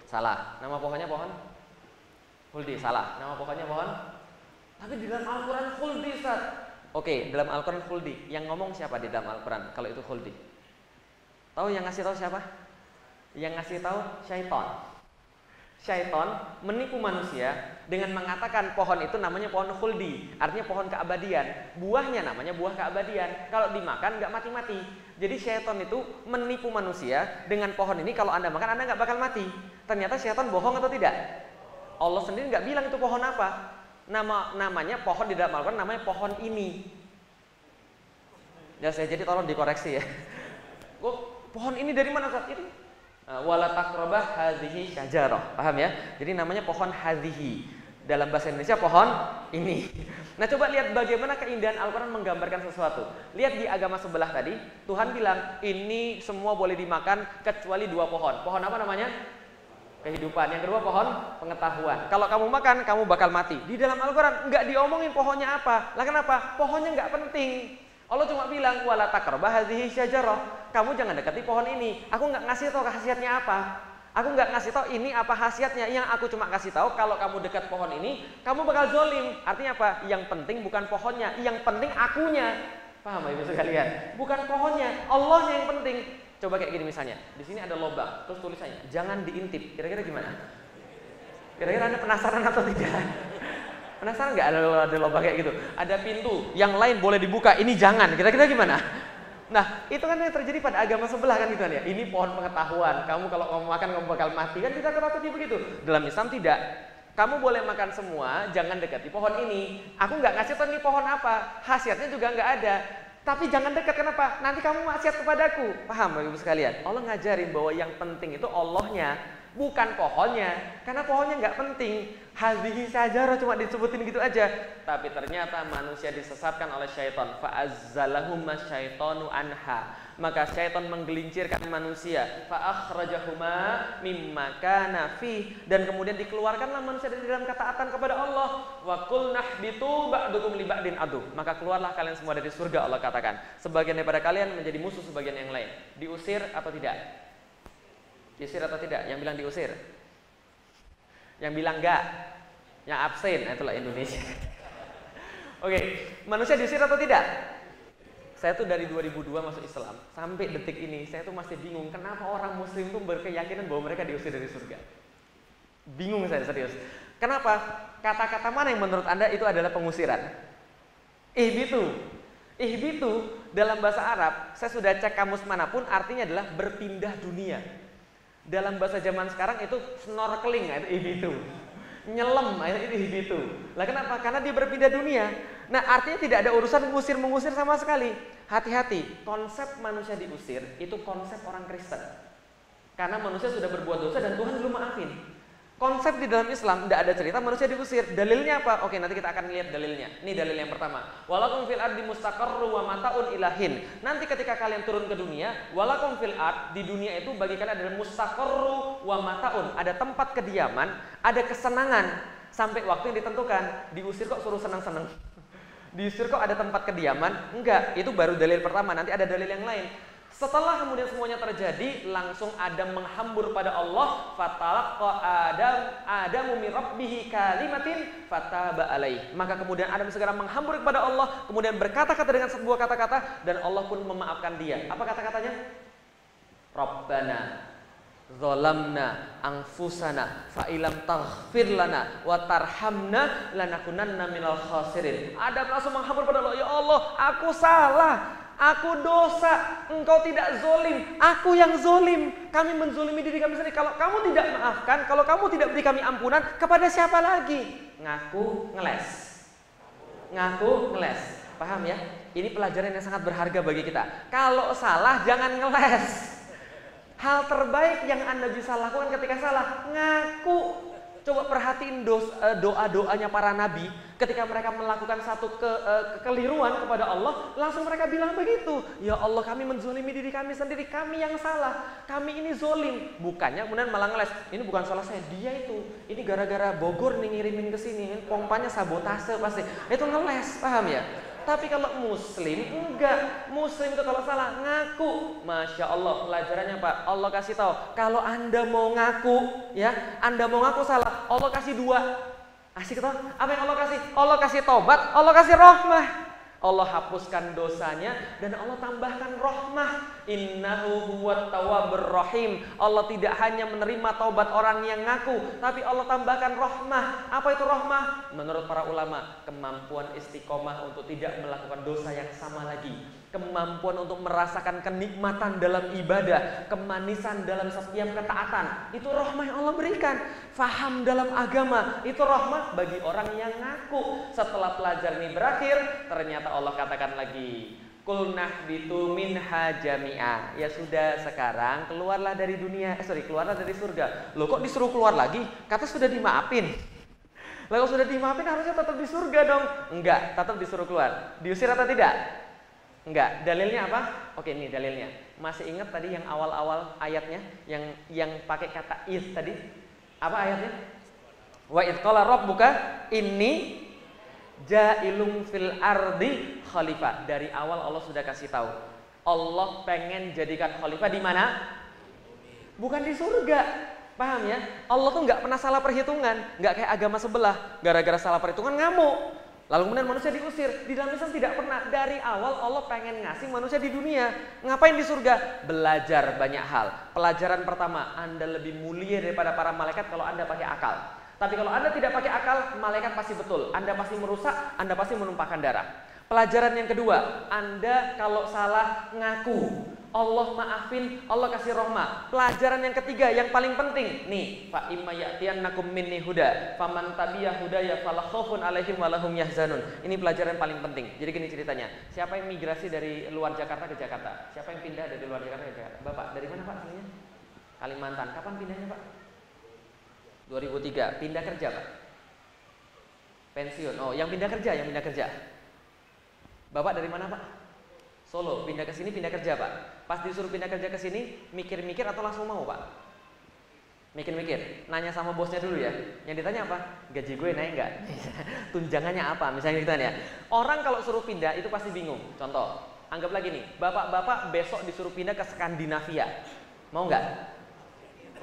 Salah. Nama pohonnya pohon? Khuldi. Salah. Nama pohonnya pohon? Tapi di dalam Al-Qur'an khuldi, Ustaz. Oke, dalam Al-Quran khuldi. Yang ngomong siapa di dalam Al-Quran kalau itu khuldi? Tahu yang ngasih tahu siapa? Yang ngasih tahu syaitan. Syaitan menipu manusia dengan mengatakan pohon itu namanya pohon khuldi, artinya pohon keabadian. Buahnya namanya buah keabadian. Kalau dimakan nggak mati-mati. Jadi syaitan itu menipu manusia dengan pohon ini, kalau anda makan anda nggak bakal mati. Ternyata syaitan bohong atau tidak? Allah sendiri nggak bilang itu pohon apa. Namanya pohon di dalam Al-Quran namanya pohon ini. Ya saya jadi tolong dikoreksi ya. Pohon ini dari mana saat ini? Wala taqrabah hadhihi syajarah. Paham ya? Jadi namanya pohon hadhihi. Dalam bahasa Indonesia pohon ini. Nah coba lihat bagaimana keindahan Al-Quran menggambarkan sesuatu. Lihat di agama sebelah tadi, Tuhan bilang ini semua boleh dimakan kecuali dua pohon. Pohon apa namanya? Kehidupan. Yang kedua pohon pengetahuan. Kalau kamu makan, kamu bakal mati. Di dalam Al-Quran nggak diomongin pohonnya apa. Lah kenapa? Pohonnya nggak penting. Allah cuma bilang wala taqrabah hadhihi syajarah. Kamu jangan dekati pohon ini. Aku nggak ngasih tahu khasiatnya apa. Aku nggak ngasih tahu ini apa khasiatnya. Yang aku cuma kasih tahu kalau kamu dekat pohon ini, kamu bakal zolim. Artinya apa? Yang penting bukan pohonnya, yang penting akunya. Paham ibu sekalian? Bukan pohonnya, Allahnya yang penting. Coba kayak gini misalnya, di sini ada lubang, terus tulisannya jangan diintip. Kira-kira gimana? Kira-kira anda penasaran atau tidak? Penasaran nggak ada lubang kayak gitu? Ada pintu, yang lain boleh dibuka, ini jangan. Kira-kira gimana? Nah, itu kan yang terjadi pada agama sebelah kan gitu kan ya. Ini pohon pengetahuan. Kamu kalau kamu makan kamu bakal mati kan kita katakan begitu. Dalam Islam tidak. Kamu boleh makan semua, jangan dekati pohon ini. Aku nggak ngasih tahu ini pohon apa. Khasiatnya juga nggak ada. Tapi jangan dekat, kenapa? Nanti kamu maksiat kepadaku. Paham Bapak Ibu sekalian? Allah ngajarin bahwa yang penting itu Allahnya, bukan pohonnya. Karena pohonnya nggak penting. Hadhihi syajarah cuma disebutin gitu aja. Tapi ternyata manusia disesatkan oleh syaitan. Fa'azzalahum syaitanu anha. maka syaitan menggelincirkan manusia, fa akhrajahuma mimma kana fi, dan kemudian dikeluarkanlah manusia dari dalam ketaatan kepada Allah. Wa qul nahbitu ba'dukum li ba'din adu, maka keluarlah kalian semua dari surga, Allah katakan. Sebagian daripada kalian menjadi musuh sebagian yang lain. Diusir atau tidak? Diusir atau tidak? Yang bilang diusir. Yang bilang enggak. Yang absen, itulah Indonesia. Oke, manusia diusir atau tidak? Saya tuh dari 2002 masuk Islam sampai detik ini saya tuh masih bingung kenapa orang muslim tuh berkeyakinan bahwa mereka diusir dari surga. Bingung saya, serius. Kenapa? Kata-kata mana yang menurut Anda itu adalah pengusiran? Ihbitu. Ihbitu dalam bahasa Arab, saya sudah cek kamus manapun artinya adalah berpindah dunia. Dalam bahasa zaman sekarang itu snorkeling, itu ihbitu. Nyelam, itu ihbitu. Lah kenapa? Karena dia berpindah dunia. Nah, artinya tidak ada urusan mengusir sama sekali. Hati-hati, konsep manusia diusir itu konsep orang Kristen. Karena manusia sudah berbuat dosa dan Tuhan belum maafin. Konsep di dalam Islam tidak ada cerita manusia diusir. Dalilnya apa? Oke, nanti kita akan lihat dalilnya. Ini dalil yang pertama. Walakum fil ardi mustaqarru wa mataun ilahin. Nanti ketika kalian turun ke dunia, walakum fil ard, di dunia itu bagi kalian ada mustaqarru wa mataun, ada tempat kediaman, ada kesenangan sampai waktu yang ditentukan. Diusir kok suruh senang-senang. Diusir kok ada tempat kediaman? Enggak, itu baru dalil pertama, nanti ada dalil yang lain. Setelah kemudian semuanya terjadi, langsung Adam menghambur pada Allah, fatalaqqa Adamu min rabbih kalimatin fataba alaih. Maka kemudian Adam segera menghambur kepada Allah, kemudian berkata-kata dengan sebuah kata-kata dan Allah pun memaafkan dia. Apa kata-katanya? Rabbana zalamna anfusana fa ilam taghfir lana wa tarhamna lanakunanna minal khasirin. Adam langsung menghambur pada Allah, ya Allah, aku salah. Aku dosa, engkau tidak zolim, aku yang zolim. Kami menzolimi diri kami sendiri. Kalau kamu tidak maafkan, kalau kamu tidak beri kami ampunan, kepada siapa lagi? Ngaku ngeles. Ngaku ngeles. Paham ya? Ini pelajaran yang sangat berharga bagi kita. Kalau salah jangan ngeles. Hal terbaik yang Anda bisa lakukan ketika salah, ngaku. Coba perhatiin doa-doanya para nabi ketika mereka melakukan satu kekeliruan kepada Allah, langsung mereka bilang begitu, ya Allah, kami menzolimi diri kami sendiri, kami yang salah, kami ini zolim. Bukannya kemudian malah ngeles, ini bukan salah saya, dia ini gara-gara Bogor nih ngirimin ke sini, pompanya sabotase pasti, itu ngeles, paham ya? Tapi kalau muslim enggak, muslim itu kalau salah ngaku. Masya Allah, pelajarannya Pak, Allah kasih tahu, kalau Anda mau ngaku, ya, Anda mau ngaku salah, Allah kasih dua. Asik tahu? Apa yang Allah kasih? Allah kasih taubat, Allah kasih rahmah. Allah hapuskan dosanya dan Allah tambahkan rahmah. Innahu huwat tawwabur rahim. Allah tidak hanya menerima taubat orang yang ngaku, tapi Allah tambahkan rahmah. Apa itu rahmah? Menurut para ulama, kemampuan istiqomah untuk tidak melakukan dosa yang sama lagi, kemampuan untuk merasakan kenikmatan dalam ibadah, kemanisan dalam setiap ketaatan. Itu rahmah yang Allah berikan. Faham dalam agama, itu rahmah bagi orang yang ngaku. Setelah pelajaran ini berakhir, ternyata Allah katakan lagi, Qul nahbitu minha jami'a. Ya sudah, sekarang keluarlah dari keluarlah dari surga. Loh, kok disuruh keluar lagi? Kata sudah dimaafin. Lalu sudah dimaafin harusnya tetap di surga dong. Enggak, tetap disuruh keluar. Diusir atau tidak? Enggak. Dalilnya apa? Oke, ini dalilnya. Masih ingat tadi yang awal-awal ayatnya yang pakai kata id tadi? Apa ayatnya? Wa id qala rabbuka inni ja'ilum fil ardi khalifah. Dari awal Allah sudah kasih tahu. Allah pengen jadikan khalifah di mana? Bukan di surga. Paham ya? Allah tuh nggak pernah salah perhitungan, nggak kayak agama sebelah. Gara-gara salah perhitungan ngamuk. Lalu kemudian manusia diusir. Di dalam Islam tidak pernah. Dari awal Allah pengen ngasih manusia di dunia. Ngapain di surga? Belajar banyak hal. Pelajaran pertama, Anda lebih mulia daripada para malaikat kalau Anda pakai akal. Tapi kalau Anda tidak pakai akal, malaikat pasti betul. Anda pasti merusak, Anda pasti menumpahkan darah. Pelajaran yang kedua, Anda kalau salah ngaku. Allah maafin, Allah kasih rahmah. Pelajaran yang ketiga yang paling penting nih, fa imma ya'tiyannakum minni huda faman tabi'a hudaya fala khaufun 'alaihim wa lahum yahzanun. Ini pelajaran paling penting. Jadi gini ceritanya. Siapa yang migrasi dari luar Jakarta ke Jakarta? Siapa yang pindah dari luar Jakarta ke Jakarta? Bapak, dari mana Pak aslinya? Kalimantan. Kapan pindahnya Pak? 2003. Pindah kerja Pak? Pensiun. Oh, yang pindah kerja. Bapak dari mana Pak? Solo, pindah ke sini, pindah kerja Pak. Pas disuruh pindah kerja ke sini, mikir-mikir atau langsung mau Pak? Mikir-mikir, nanya sama bosnya dulu ya. Yang ditanya apa? Gaji gue naik nggak? Tunjangannya apa? Misalnya gitu kan ya. Orang kalau suruh pindah itu pasti bingung. Contoh, anggap lagi nih, bapak-bapak besok disuruh pindah ke Skandinavia. Mau nggak?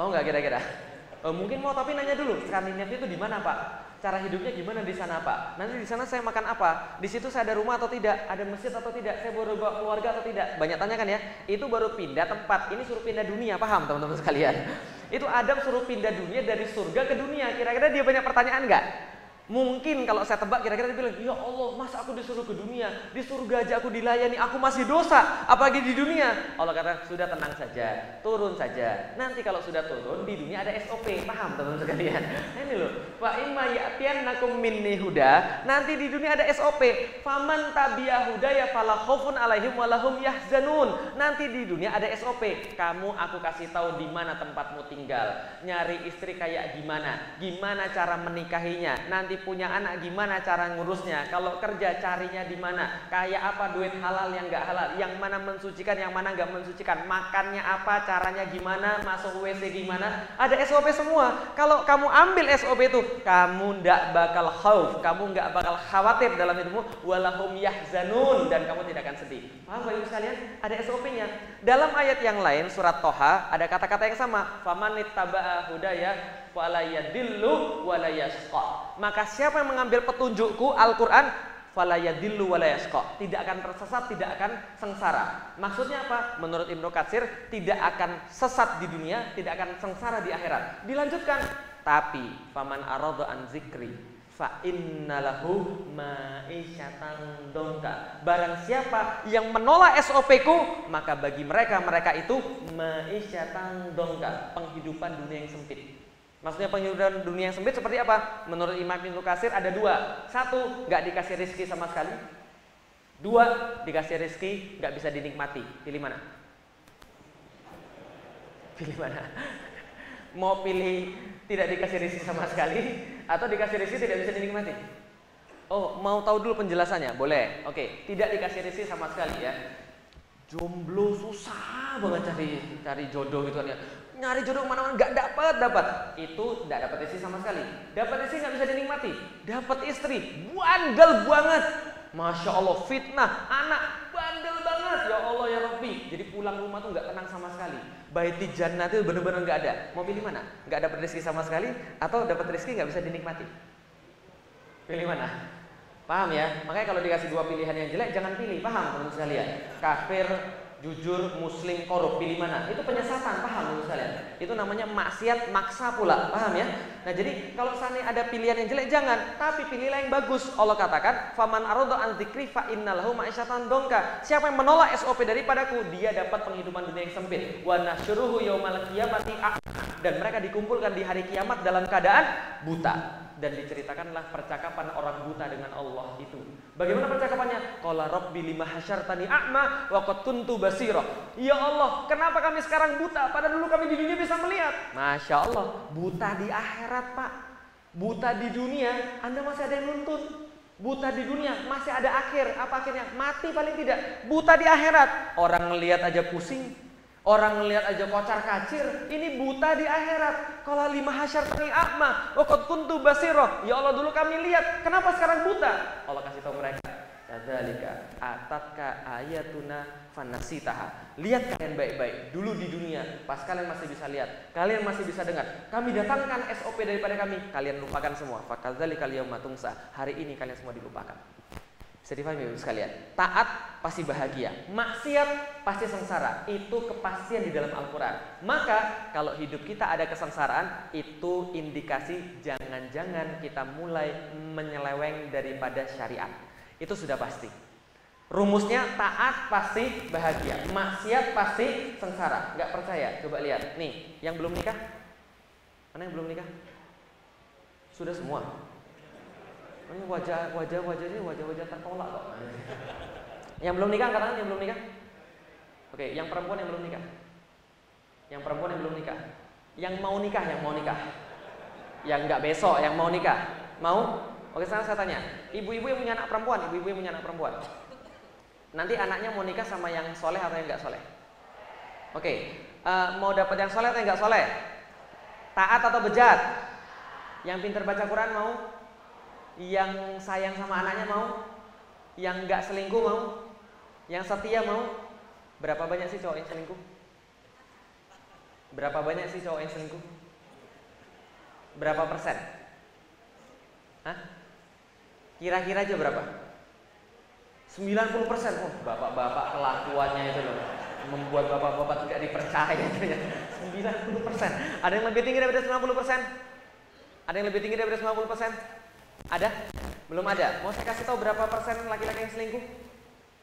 Mau nggak kira-kira? Mungkin mau, tapi nanya dulu, Skandinavia itu di mana Pak? Cara hidupnya gimana di sana Pak? Nanti di sana saya makan apa? Di situ saya ada rumah atau tidak? Ada masjid atau tidak? Saya baru bawa keluarga atau tidak? Banyak tanya kan ya? Itu baru pindah tempat. Ini suruh pindah dunia, paham teman-teman sekalian? Itu Adam suruh pindah dunia dari surga ke dunia. Kira-kira dia banyak pertanyaan nggak? Mungkin kalau saya tebak kira-kira dia bilang, ya Allah, masa aku disuruh ke dunia? Di surga aja aku dilayani, aku masih dosa, apalagi di dunia. Allah kata, sudah tenang saja, turun saja. Nanti kalau sudah turun, di dunia ada SOP, paham teman-teman sekalian? Nah, ini loh, fa imma ya'tiyannakum minni huda. Nanti di dunia ada SOP. Faman tabi'a hudaya fala khaufun 'alaihim wa lahum yahzanun. Nanti di dunia ada SOP. Kamu aku kasih tahu di mana tempatmu tinggal. Nyari istri kayak gimana? Gimana cara menikahinya? Nanti punya anak gimana cara ngurusnya, kalau kerja carinya di mana, kayak apa duit halal yang nggak halal, yang mana mensucikan, yang mana nggak mensucikan, makannya apa, caranya gimana, masuk WC gimana, ada SOP semua. Kalau kamu ambil SOP itu, kamu nggak bakal khauf, kamu nggak bakal khawatir dalam hidupmu, walahum yahzanun, dan kamu tidak akan sedih. Paham Bapak Ibu sekalian? Ada SOP-nya. Dalam ayat yang lain surat Toha ada kata-kata yang sama, famanittaba'a hudaya wala yadillu wala yashqa. Maka siapa yang mengambil petunjukku Al-Qur'an fala yadillu wala yashqa, tidak akan tersesat, tidak akan sengsara. Maksudnya apa? Menurut Ibnu Katsir, tidak akan sesat di dunia, tidak akan sengsara di akhirat. Dilanjutkan, tapi faman arada an zikri fa innalahu ma'isyatan dongka. Barang siapa yang menolak SOP-ku, maka bagi mereka itu ma'isyatan dongka, penghidupan dunia yang sempit. Maksudnya penghidupan dunia yang sempit seperti apa? Menurut Imam Ibnu Katsir ada dua. Satu, nggak dikasih rezeki sama sekali. Dua, dikasih rezeki nggak bisa dinikmati. Pilih mana? Pilih mana? Mau pilih tidak dikasih rezeki sama sekali atau dikasih rezeki tidak bisa dinikmati? Oh, mau tahu dulu penjelasannya? Boleh. Oke, tidak dikasih rezeki sama sekali ya. Jomblo susah banget cari jodoh gitu kan ya. Nyari jodoh kemana-mana nggak dapat. Itu nggak dapat istri sama sekali. Dapat istri nggak bisa dinikmati. Dapat istri bandel banget. Masya Allah, fitnah, anak bandel banget. Ya Allah ya Rabbi. Jadi pulang rumah tuh nggak tenang sama sekali. Baiti jannah itu benar-benar nggak ada. Mau pilih mana? Nggak dapat rezeki sama sekali atau dapat rezeki nggak bisa dinikmati? Pilih mana? Paham ya? Makanya kalau dikasih dua pilihan yang jelek jangan pilih. Paham teman-teman sekalian? Kafir, jujur, muslim, korup, pilih mana? Itu penyesatan, paham teman-teman sekalian? Itu namanya maksiat maksa pula, paham ya? Nah jadi kalau seandainya ada pilihan yang jelek jangan, tapi pilihlah yang bagus. Allah katakan, faman arada an dzikri fa innalahu ma'isyatan dongka. Siapa yang menolak SOP daripadaku, dia dapat penghidupan dunia yang sempit. Wa nasyuruhu yaumal qiyamati dan mereka dikumpulkan di hari kiamat dalam keadaan buta. Dan diceritakanlah percakapan orang buta dengan Allah itu. Bagaimana percakapannya? Qala rabbi lima hasyartani a'ma wa qad kuntu basira. Ya Allah, kenapa kami sekarang buta padahal dulu kami di dunia bisa melihat? Masya Allah, buta di akhirat Pak. Buta di dunia, Anda masih ada yang nuntun. Buta di dunia, masih ada akhir. Apa akhirnya? Mati paling tidak. Buta di akhirat, orang ngelihat aja pusing. Orang ngelihat aja kocar kacir, ini buta di akhirat. Kalau lima hasyartani a'ma wa qad kuntu basira. Ya Allah, dulu kami lihat, kenapa sekarang buta? Allah kasih tahu mereka, kadzalika atatka ayatuna fanasitaha. Lihat kalian baik-baik. Dulu di dunia, pas kalian masih bisa lihat, kalian masih bisa dengar, kami datangkan SOP daripada kami, kalian lupakan semua. Fakadzalika al-yauma tunsa. Hari ini kalian semua dilupakan. Bisa dipahami Ibu sekalian? Taat pasti bahagia, maksiat pasti sengsara. Itu kepastian di dalam Al-Quran. Maka kalau hidup kita ada kesengsaraan, itu indikasi jangan-jangan kita mulai menyeleweng daripada syariat. Itu sudah pasti. Rumusnya taat pasti bahagia, maksiat pasti sengsara. Nggak percaya? Coba lihat. Nih, yang belum nikah? Mana yang belum nikah? Sudah semua. Ini wajah tertolak kok. Yang belum nikah, katakan yang belum nikah. Oke, yang perempuan yang belum nikah. Yang perempuan yang belum nikah. Yang mau nikah, Yang nggak besok, yang mau nikah. Mau? Oke, sekarang saya tanya. Ibu-ibu yang punya anak perempuan, Nanti anaknya mau nikah sama yang soleh atau yang nggak soleh? Oke, mau dapat yang soleh atau yang nggak soleh? Taat atau bejat? Yang pintar baca Quran mau? Yang sayang sama anaknya mau? Yang nggak selingkuh mau? Yang setia mau? Berapa banyak sih cowok yang selingkuh? Berapa banyak sih cowok yang selingkuh? Berapa persen? Hah? Kira-kira aja berapa? 90%. Oh, bapak-bapak kelakuannya itu loh membuat bapak-bapak tidak dipercaya. 90%. Ada yang lebih tinggi daripada 90%? Ada yang lebih tinggi daripada 90%? Ada? Belum ada. Mau saya kasih tahu berapa persen laki-laki yang selingkuh?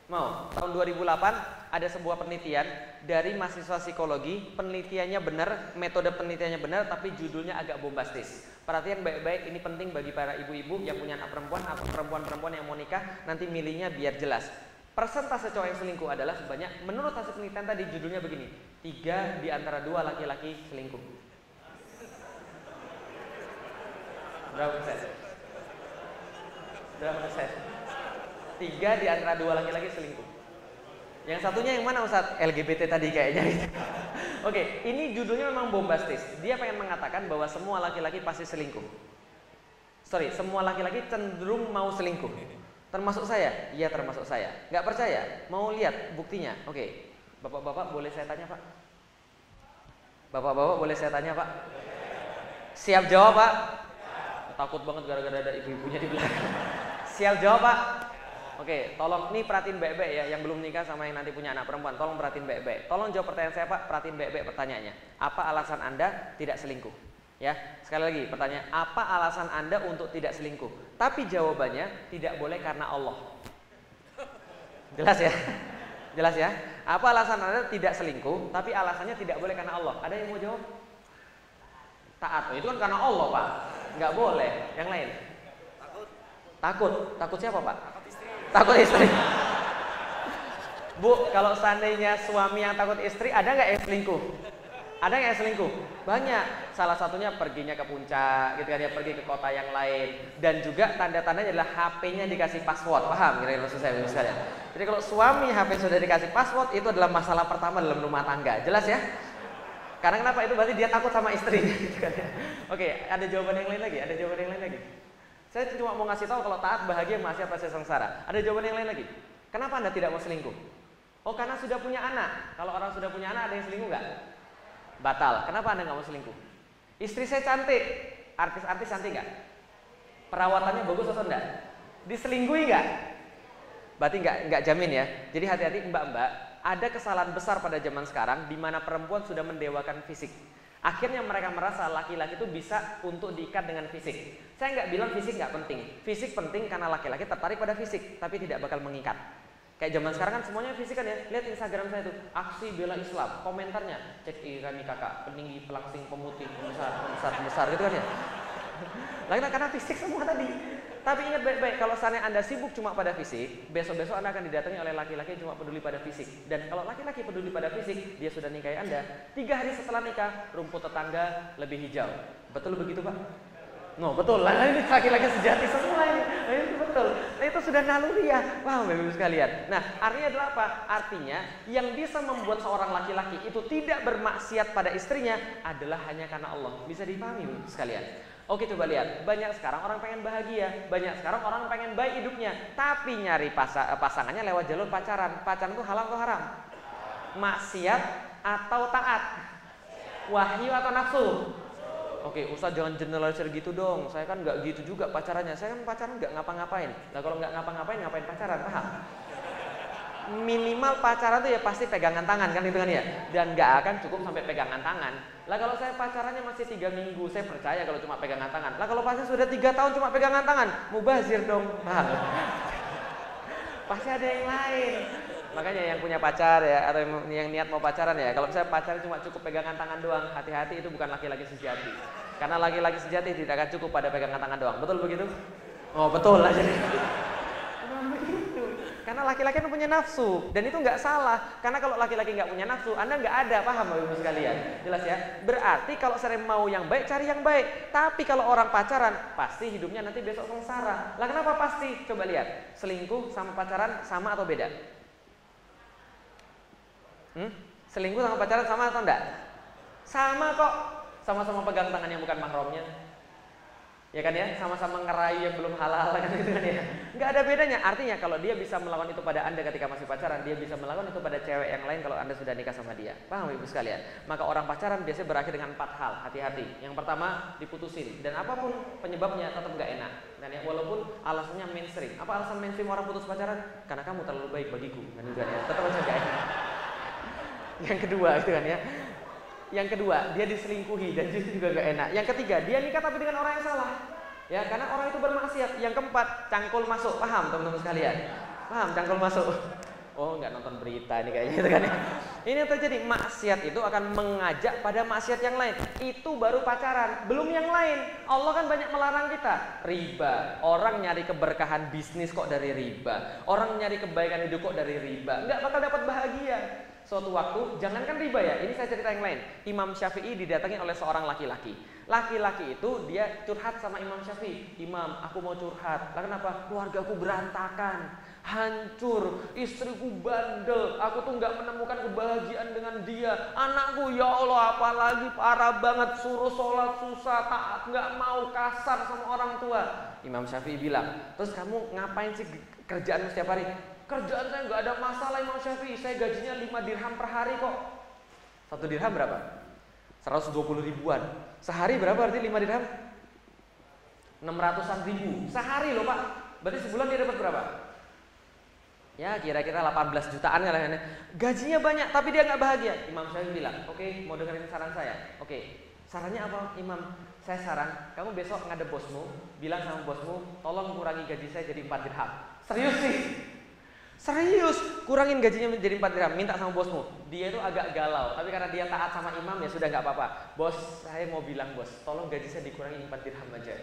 Mau? Tahun 2008 ada sebuah penelitian dari mahasiswa psikologi. Penelitiannya benar, metode penelitiannya benar, tapi judulnya agak bombastis. Perhatian baik-baik, ini penting bagi para ibu-ibu yang punya anak perempuan atau perempuan-perempuan yang mau nikah, nanti milihnya biar jelas. Persentase cowok yang selingkuh adalah sebanyak, menurut hasil penelitian tadi judulnya begini, 3 di antara 2 laki-laki selingkuh. Berapa persen? Berapa persen? 3 di antara 2 laki-laki selingkuh. Yang satunya yang mana Ustaz? LGBT tadi kayaknya. Oke, ini judulnya memang bombastis. Dia pengen mengatakan bahwa semua laki-laki pasti selingkuh. Semua laki-laki cenderung mau selingkuh. Termasuk saya? Iya, termasuk saya. Nggak percaya? Mau lihat buktinya? Oke, bapak-bapak boleh saya tanya Pak? Bapak-bapak boleh saya tanya Pak? Siap jawab Pak? Takut banget gara-gara ada ibu-ibunya di belakang. Siap jawab Pak? Oke, tolong nih perhatiin baik-baik ya, yang belum nikah sama yang nanti punya anak perempuan, tolong perhatiin baik-baik. Tolong jawab pertanyaan saya Pak, perhatiin baik-baik pertanyaannya. Apa alasan Anda tidak selingkuh? Ya, sekali lagi pertanyaan, apa alasan Anda untuk tidak selingkuh? Tapi jawabannya tidak boleh karena Allah. Jelas ya? Jelas ya? Apa alasan Anda tidak selingkuh, tapi alasannya tidak boleh karena Allah? Ada yang mau jawab? Taat, itu kan karena Allah Pak. Nggak boleh. Yang lain? Takut. Takut siapa Pak? Takut istri. Bu, kalau seandainya suami yang takut istri, ada nggak yang selingkuh? Ada nggak yang selingkuh? Banyak. Salah satunya perginya ke puncak, gitu kan, dia pergi ke kota yang lain. Dan juga tanda-tandanya adalah HP-nya dikasih password. Paham? Kira-kira maksud saya sekalian. Jadi kalau suami HP sudah dikasih password, itu adalah masalah pertama dalam rumah tangga. Jelas ya? Karena kenapa? Itu berarti dia takut sama istrinya, gitu kan ya. Oke, ada jawaban yang lain lagi? Ada jawaban yang lain lagi? Saya cuma mau ngasih tahu kalau taat bahagia, maksiat pasti sengsara. Ada jawaban yang lain lagi? Kenapa Anda tidak mau selingkuh? Oh, karena sudah punya anak. Kalau orang sudah punya anak, ada yang selingkuh nggak? Batal. Kenapa Anda nggak mau selingkuh? Istri saya cantik. Artis-artis cantik nggak? Perawatannya bagus atau enggak? Diselingkuhi nggak? Berarti nggak jamin ya. Jadi hati-hati mbak-mbak. Ada kesalahan besar pada zaman sekarang di mana perempuan sudah mendewakan fisik. Akhirnya mereka merasa laki-laki itu bisa untuk diikat dengan fisik. Saya nggak bilang fisik nggak penting. Fisik penting karena laki-laki tertarik pada fisik, tapi tidak bakal mengikat. Kayak zaman sekarang kan semuanya fisik kan ya. Lihat Instagram saya tuh, aksi bela Islam, komentarnya, cek kami kakak, peninggi, pelangsing, pemutih, pembesar gitu kan ya. Lain karena fisik semua tadi. Tapi ingat baik-baik, kalau seandainya Anda sibuk cuma pada fisik, besok-besok Anda akan didatangi oleh laki-laki yang cuma peduli pada fisik. Dan kalau laki-laki peduli pada fisik, dia sudah nikahi Anda, 3 hari setelah nikah, rumput tetangga lebih hijau. Betul begitu Pak? No, betul lah, ini laki-laki sejati semua ini. Nah, itu betul. Nah, itu sudah naluriah. Wah, Bapak-Ibu sekalian. Nah, artinya adalah apa? Artinya yang bisa membuat seorang laki-laki itu tidak bermaksiat pada istrinya adalah hanya karena Allah. Bisa dipahami Bapak sekalian? Oke, coba lihat. Banyak sekarang orang pengen bahagia, banyak sekarang orang pengen baik hidupnya, tapi nyari pasangannya lewat jalur pacaran. Pacaran itu halal atau haram? Maksiat atau taat? Wahyu atau nafsu? Oke, Ustaz jangan generalisir gitu dong. Saya kan nggak gitu juga pacarannya. Saya kan pacaran nggak ngapa-ngapain. Nah kalau nggak ngapa-ngapain, ngapain pacaran? Paham? Minimal pacaran tuh ya pasti pegangan tangan kan itu kan ya. Dan nggak akan cukup sampai pegangan tangan. Lah kalau saya pacarannya masih 3 minggu, saya percaya kalau cuma pegangan tangan. Lah kalau pasti sudah 3 tahun cuma pegangan tangan, mubazir dong. Paham? Pasti ada yang lain. Makanya yang punya pacar ya, atau yang niat mau pacaran ya, kalau misalnya pacarnya cuma cukup pegangan tangan doang, hati-hati itu bukan laki-laki sejati. Karena laki-laki sejati tidak akan cukup pada pegangan tangan doang. Betul begitu? Oh betul lah jadi. Begitu. Karena laki-laki itu punya nafsu dan itu nggak salah. Karena kalau laki-laki nggak punya nafsu, Anda nggak ada, paham Bapak Ibu sekalian? Jelas ya? Berarti kalau saya mau yang baik, cari yang baik. Tapi kalau orang pacaran, pasti hidupnya nanti besok sengsara. Lah kenapa pasti? Coba lihat, selingkuh sama pacaran sama atau beda? Selingkuh sama pacaran sama atau enggak? Sama kok. Sama-sama pegang tangan yang bukan mahramnya. Ya kan ya, sama-sama ngerayu yang belum halal kan gitu kan ya. Enggak ada bedanya. Artinya kalau dia bisa melakukan itu pada Anda ketika masih pacaran, dia bisa melakukan itu pada cewek yang lain kalau Anda sudah nikah sama dia. Paham Ibu sekalian? Maka orang pacaran biasanya berakhir dengan 4 hal. Hati-hati. Yang pertama, diputusin, dan apapun penyebabnya tetap enggak enak. Dan ya, walaupun alasannya mainstream. Apa alasan mainstream orang putus pacaran? Karena kamu terlalu baik bagiku. Kan juga ya. Tetap aja enggak enak. Yang kedua itu kan ya. Yang kedua, dia diselingkuhi dan itu juga gak enak. Yang ketiga, dia nikah tapi dengan orang yang salah. Ya, karena orang itu bermaksiat. Yang keempat, cangkul masuk. Paham teman-teman sekalian? Paham cangkul masuk? Oh, nggak nonton berita ini kayaknya gitu kan ya. Ini yang terjadi, maksiat itu akan mengajak pada maksiat yang lain. Itu baru pacaran, belum yang lain. Allah kan banyak melarang kita. Riba, orang nyari keberkahan bisnis kok dari riba. Orang nyari kebaikan hidup kok dari riba. Nggak bakal dapat bahagia. Suatu waktu, jangankan riba ya, ini saya cerita yang lain. Imam Syafi'i didatangi oleh seorang laki-laki. Laki-laki itu dia curhat sama Imam Syafi'i. Imam, aku mau curhat. Lah kenapa? Keluargaku berantakan, hancur, istriku bandel, aku tuh nggak menemukan kebahagiaan dengan dia. Anakku, ya Allah, apalagi parah banget, suruh sholat susah, taat, nggak mau, kasar sama orang tua. Imam Syafi'i bilang, terus kamu ngapain sih kerjaanmu setiap hari? Kerjaan saya nggak ada masalah Imam Syafi'i, saya gajinya 5 dirham per hari kok. 1 dirham berapa? 120 ribuan. Sehari berapa arti 5 dirham? 600-an ribu. Sehari loh Pak. Berarti sebulan dia dapat berapa? Ya kira-kira 18 jutaan kan. Gajinya banyak tapi dia nggak bahagia. Imam Syafi'i bilang, oke, mau dengerin saran saya? Oke, sarannya apa Imam? Saya saran, kamu besok ngadep bosmu, bilang sama bosmu, tolong kurangi gaji saya jadi 4 dirham. Serius sih? Serius, kurangin gajinya menjadi 4 dirham, minta sama bosmu. Dia itu agak galau, tapi karena dia taat sama imam ya sudah nggak apa-apa. Bos, saya mau bilang bos, tolong gaji saya dikurangi 4 dirham aja.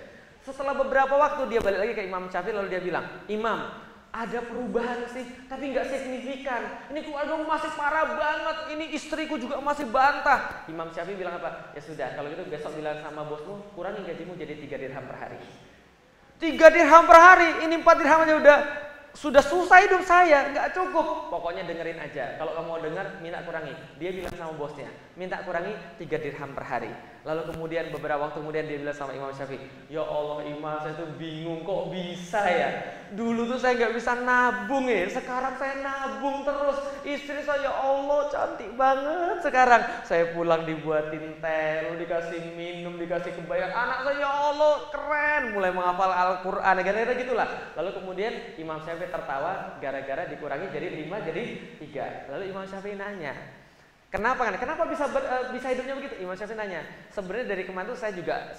Setelah beberapa waktu dia balik lagi ke Imam Syafi'i lalu dia bilang, Imam, ada perubahan sih, tapi nggak signifikan. Ini keluarga masih parah banget, ini istriku juga masih bantah. Imam Syafi'i bilang apa? Ya sudah, kalau gitu besok bilang sama bosmu, kurangin gajimu jadi 3 dirham per hari. 3 dirham per hari, ini 4 dirham aja sudah susah hidup saya, nggak cukup. Pokoknya dengerin aja. Kalau kamu mau dengar, minta kurangi. Dia bilang sama bosnya, minta kurangi 3 dirham per hari. Lalu kemudian beberapa waktu kemudian dia bilang sama Imam Syafi'i, ya Allah Imam, saya tuh bingung kok bisa ya. Dulu tuh saya nggak bisa nabung ya, sekarang saya nabung terus. Istri saya, ya Allah cantik banget. Sekarang saya pulang dibuatin teh, dikasih minum, dikasih kebaya. Anak saya, ya Allah keren, mulai menghafal Al-Quran, gara-gara gitulah. Lalu kemudian Imam Syafi'i tertawa gara-gara dikurangi jadi 5 jadi 3. Lalu Imam Syafi'i nanya, kenapa bisa hidupnya begitu? Imam Syafi'i nanya, sebenarnya dari kemarin tuh saya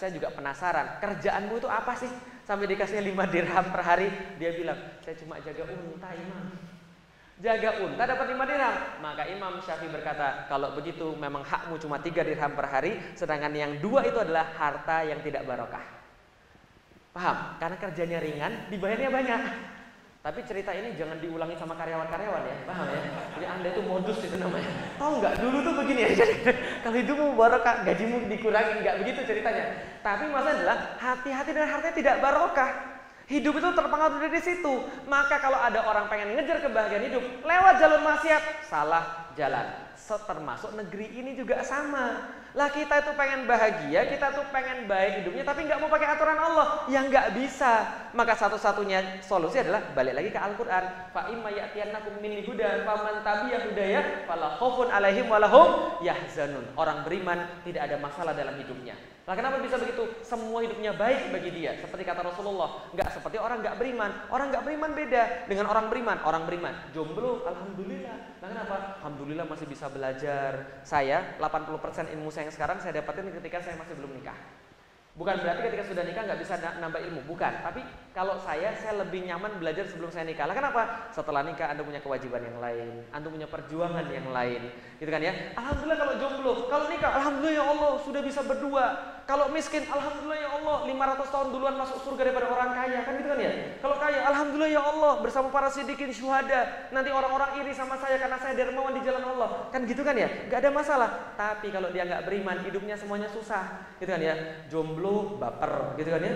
juga penasaran, kerjaanmu itu apa sih sampai dikasih 5 dirham per hari? Dia bilang, saya cuma jaga unta Imam. Jaga unta dapat 5 dirham. Maka Imam Syafi'i berkata, kalau begitu memang hakmu cuma 3 dirham per hari, sedangkan yang 2 itu adalah harta yang tidak barokah. Paham? Karena kerjanya ringan, dibayarnya banyak. Tapi cerita ini jangan diulangi sama karyawan-karyawan ya, paham ya? Jadi Anda itu modus itu namanya. Tahu nggak? Dulu tuh begini ya. Jadi kalau hidupmu barokah, gajimu dikurangi, nggak begitu ceritanya. Tapi maksudnya adalah hati-hati dengan hartanya tidak barokah. Hidup itu terpengaruh dari situ. Maka kalau ada orang pengen ngejar kebahagiaan hidup lewat jalur maksiat, salah jalan. Termasuk negeri ini juga sama. Lah kita itu pengen bahagia, kita tuh pengen baik hidupnya, tapi nggak mau pakai aturan Allah, yang nggak bisa. Maka satu-satunya solusi adalah balik lagi ke Al-Quran. Fa imma ya'tiyannakum minni hudan faman tabi'a hudaya fala khaufun 'alaihim wa lahum yahzanun. Orang beriman tidak ada masalah dalam hidupnya. Lah kenapa bisa begitu? Semua hidupnya baik bagi dia. Seperti kata Rasulullah, nggak seperti orang nggak beriman. Orang nggak beriman beda dengan orang beriman. Orang beriman jomblo, alhamdulillah. Nah kenapa? Alhamdulillah masih bisa belajar. Saya 80% ilmu saya yang sekarang saya dapatin ketika saya masih belum nikah. Bukan berarti ketika sudah nikah nggak bisa nambah ilmu, bukan. Tapi kalau saya lebih nyaman belajar sebelum saya nikah. Lah kenapa? Setelah nikah Anda punya kewajiban yang lain, Anda punya perjuangan yang lain, gitu kan ya. Alhamdulillah kalau jomblo, kalau nikah, alhamdulillah ya Allah sudah bisa berdua. Kalau miskin, alhamdulillah ya Allah 500 tahun duluan masuk surga daripada orang kaya, kan gitu kan ya. Kalau kaya, alhamdulillah ya Allah bersama para siddiqin syuhada. Nanti orang-orang iri sama saya karena saya dermawan di jalan Allah, kan gitu kan ya. Gak ada masalah. Tapi kalau dia nggak beriman, hidupnya semuanya susah, gitu kan ya. Jomblo, baper, gitu kan ya.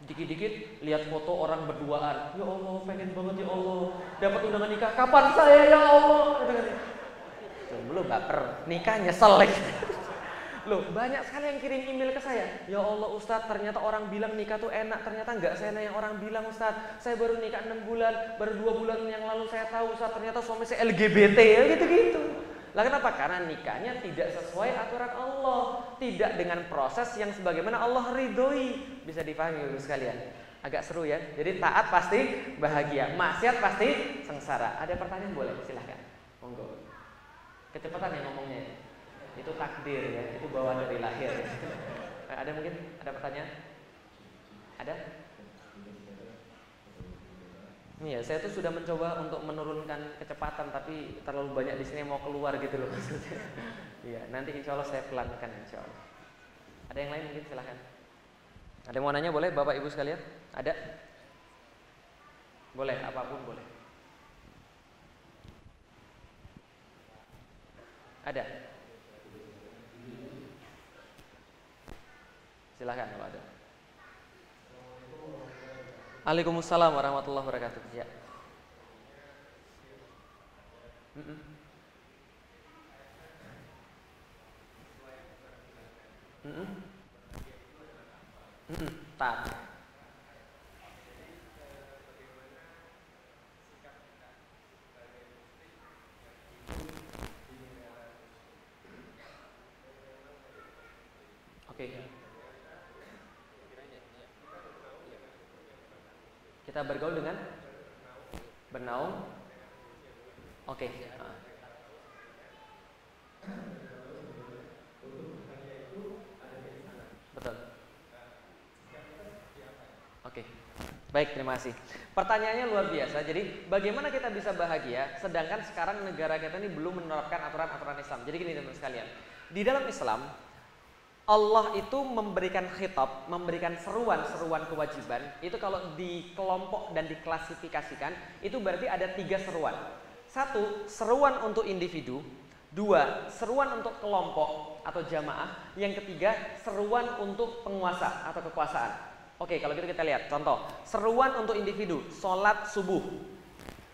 Dikit-dikit lihat foto orang berduaan, ya Allah pengen banget ya Allah dapat undangan nikah, kapan saya ya Allah, gitu kan ya. jomblo baper, nikah nyesel lagi. Loh, banyak sekali yang kirim email ke saya. Ya Allah Ustadz, ternyata orang bilang nikah tuh enak, ternyata nggak seenak yang orang bilang Ustadz. Saya baru nikah 6 bulan, baru 2 bulan yang lalu saya tahu Ustadz, ternyata suami saya LGBT, ya gitu-gitu. Lah kenapa? Karena nikahnya tidak sesuai aturan Allah, tidak dengan proses yang sebagaimana Allah ridhoi. Bisa dipahami Ibu sekalian? Agak seru ya. Jadi taat pasti bahagia, maksiat pasti sengsara. Ada pertanyaan boleh? Silahkan. Monggo. Kecepatan ya ngomongnya. Itu takdir ya, itu bawaan dari lahir ya. Ada mungkin? Ada pertanyaan? Ada? Iya, saya tuh sudah mencoba untuk menurunkan kecepatan, tapi terlalu banyak di sini yang mau keluar gitu loh maksudnya. Iya, nanti insya Allah saya pelankan insya Allah. Ada yang lain mungkin silahkan. Ada yang mau nanya boleh Bapak Ibu sekalian? Ada? Boleh, apapun boleh. Ada? Silahkan kalau ada. Waalaikumsalam warahmatullahi wabarakatuh. Ya. Taat. Oke. Kita bergaul dengan bernaung. Oke. Betul. Oke. Baik, terima kasih. Pertanyaannya luar biasa. Jadi, bagaimana kita bisa bahagia sedangkan sekarang negara kita ini belum menerapkan aturan-aturan Islam. Jadi gini teman-teman sekalian. Di dalam Islam Allah itu memberikan khitab, memberikan seruan-seruan kewajiban. Itu kalau dikelompok dan diklasifikasikan, itu berarti ada 3 seruan. 1, seruan untuk individu. 2, seruan untuk kelompok atau jamaah. Yang ketiga, seruan untuk penguasa atau kekuasaan. Oke, kalau gitu kita lihat contoh. Seruan untuk individu, sholat subuh.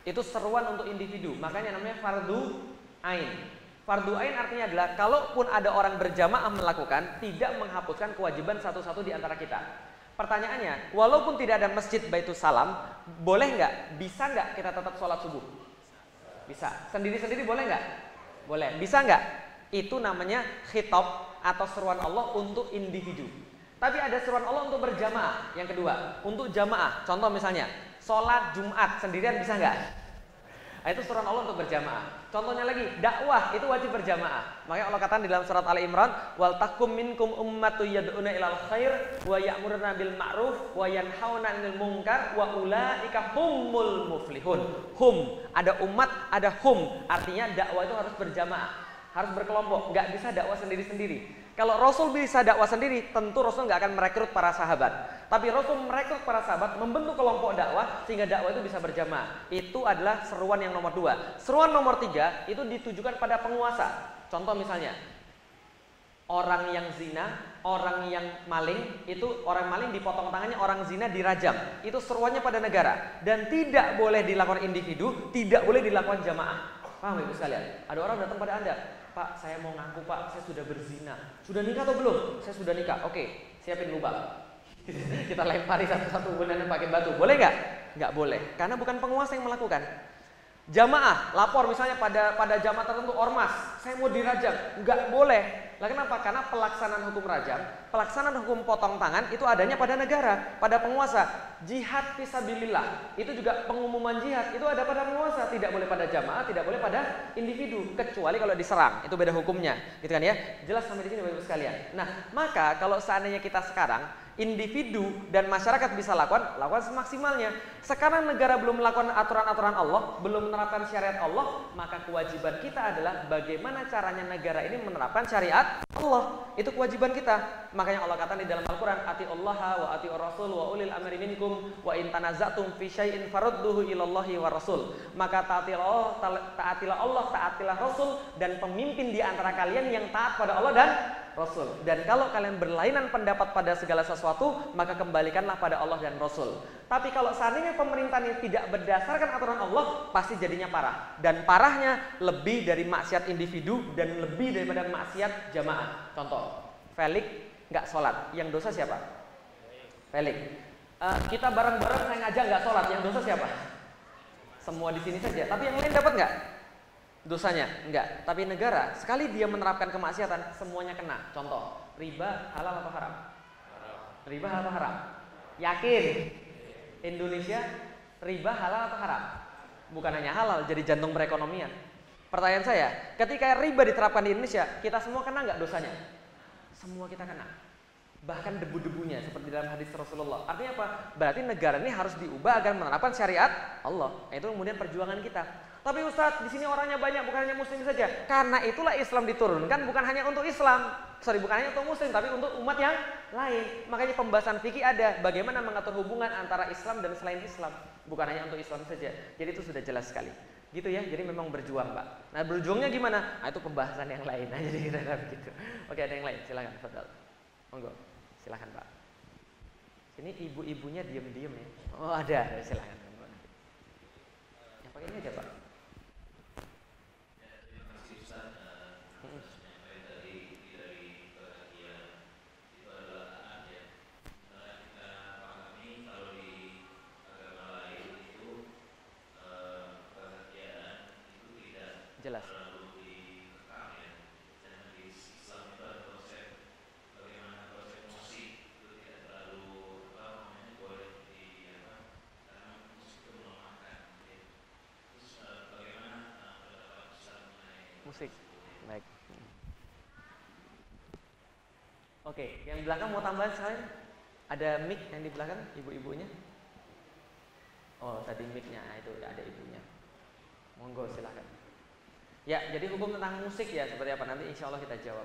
Itu seruan untuk individu, makanya namanya fardu ain. Fardu ain artinya adalah kalaupun ada orang berjamaah melakukan, tidak menghapuskan kewajiban satu-satu di antara kita. Pertanyaannya, walaupun tidak ada masjid Baitus Salam, boleh nggak? Bisa nggak kita tetap sholat subuh? Bisa. Sendiri-sendiri boleh nggak? Boleh. Bisa nggak? Itu namanya khitab atau seruan Allah untuk individu. Tapi ada seruan Allah untuk berjamaah. Yang kedua, untuk jamaah. Contoh misalnya, sholat Jumat sendirian bisa nggak? Nah, itu seruan Allah untuk berjamaah. Contohnya lagi, dakwah itu wajib berjamaah. Makanya Allah katakan di dalam surat Ali Imran, wal takum minkum ummatun yad'una ilal khair wa ya'muruna bil ma'ruf wa yanhauna 'anil munkar wa ulaika humul muflihun. Hum, ada umat, ada hum. Artinya dakwah itu harus berjamaah, harus berkelompok, nggak bisa dakwah sendiri-sendiri. Kalau Rasul bisa dakwah sendiri, tentu Rasul nggak akan merekrut para sahabat. Tapi Rasul merekrut para sahabat, membentuk kelompok dakwah sehingga dakwah itu bisa berjamaah. Itu adalah seruan yang nomor 2. Seruan nomor 3 itu ditujukan pada penguasa. Contoh misalnya, orang yang zina, orang yang maling, itu orang maling dipotong tangannya, orang zina dirajam. Itu seruannya pada negara. Dan tidak boleh dilakukan individu, tidak boleh dilakukan jamaah. Paham Ibu sekalian? Ada orang datang pada Anda, Pak, saya mau ngaku Pak, saya sudah berzina. Sudah nikah atau belum? Saya sudah nikah. Oke, siapin lubang. Kita lempari satu-satu benar pakai batu. Boleh nggak? Nggak boleh, karena bukan penguasa yang melakukan. Jamaah lapor misalnya pada jamaah tertentu, ormas, saya mau dirajam. Nggak boleh. Lah kenapa? Karena pelaksanaan hukum rajam, pelaksanaan hukum potong tangan itu adanya pada negara, pada penguasa. Jihad fisabilillah itu juga pengumuman jihad itu ada pada penguasa, tidak boleh pada jamaah, tidak boleh pada individu, kecuali kalau diserang, itu beda hukumnya, gitu kan ya? Jelas sampai di sini Bapak Ibu sekalian. Nah, maka kalau seandainya kita sekarang individu dan masyarakat bisa lakukan semaksimalnya. Sekarang negara belum melakukan aturan-aturan Allah, belum menerapkan syariat Allah, maka kewajiban kita adalah bagaimana caranya negara ini menerapkan syariat Allah. Itu kewajiban kita. Makanya Allah katakan di dalam Al-Qur'an, atiullaha wa atiur rasul wa ulil amri minkum wa in tanaza'tum fi syai'in farudduhu ilallahi wa rasul. Maka taatilah Allah, taatilah Rasul dan pemimpin di antara kalian yang taat pada Allah dan Rasul. Dan kalau kalian berlainan pendapat pada segala sesuatu, maka kembalikanlah pada Allah dan Rasul. Tapi kalau seandainya pemerintahan ini tidak berdasarkan aturan Allah, pasti jadinya parah. Dan parahnya lebih dari maksiat individu dan lebih daripada maksiat jamaah. Contoh, Felix nggak sholat, yang dosa siapa? Felix. Kita bareng-bareng saya ngajak nggak sholat, yang dosa siapa? Semua di sini saja. Tapi yang lain dapat nggak dosanya? Enggak. Tapi negara sekali dia menerapkan kemaksiatan, semuanya kena. Contoh, riba halal atau haram? Riba halal atau haram? Yakin? Indonesia riba halal atau haram? Bukan hanya halal, jadi jantung perekonomian. Pertanyaan saya, ketika riba diterapkan di Indonesia, kita semua kena nggak dosanya? Semua kita kena. Bahkan debu-debunya seperti dalam hadis Rasulullah. Artinya apa? Berarti negara ini harus diubah agar menerapkan syariat Allah. Itu kemudian perjuangan kita. Tapi Ustadz, di sini orangnya banyak, bukan hanya muslim saja. Karena itulah Islam diturunkan, bukan hanya untuk Islam. Bukan hanya untuk muslim, tapi untuk umat yang lain. Makanya pembahasan fikih ada bagaimana mengatur hubungan antara Islam dan selain Islam. Bukan hanya untuk Islam saja. Jadi itu sudah jelas sekali. Gitu ya, jadi memang berjuang, Pak. Nah, berjuangnya gimana? Nah, itu pembahasan yang lain. Nah, jadi kira-kira begitu. Oke, ada yang lain? Silakan, Fadal. Monggo. Silakan, Pak. Sini ibu-ibunya diem-diem ya. Oh, ada. Silakan. Yang pakai ini aja, Pak. Jelas. Musik. Baik. Oke, yang di belakang mau tambahan sekalian? Ada mic yang di belakang ibu-ibunya? Oh, tadi mic-nya itu ada ibunya. Monggo silakan. Ya, jadi hukum tentang musik ya seperti apa nanti insya Allah kita jawab.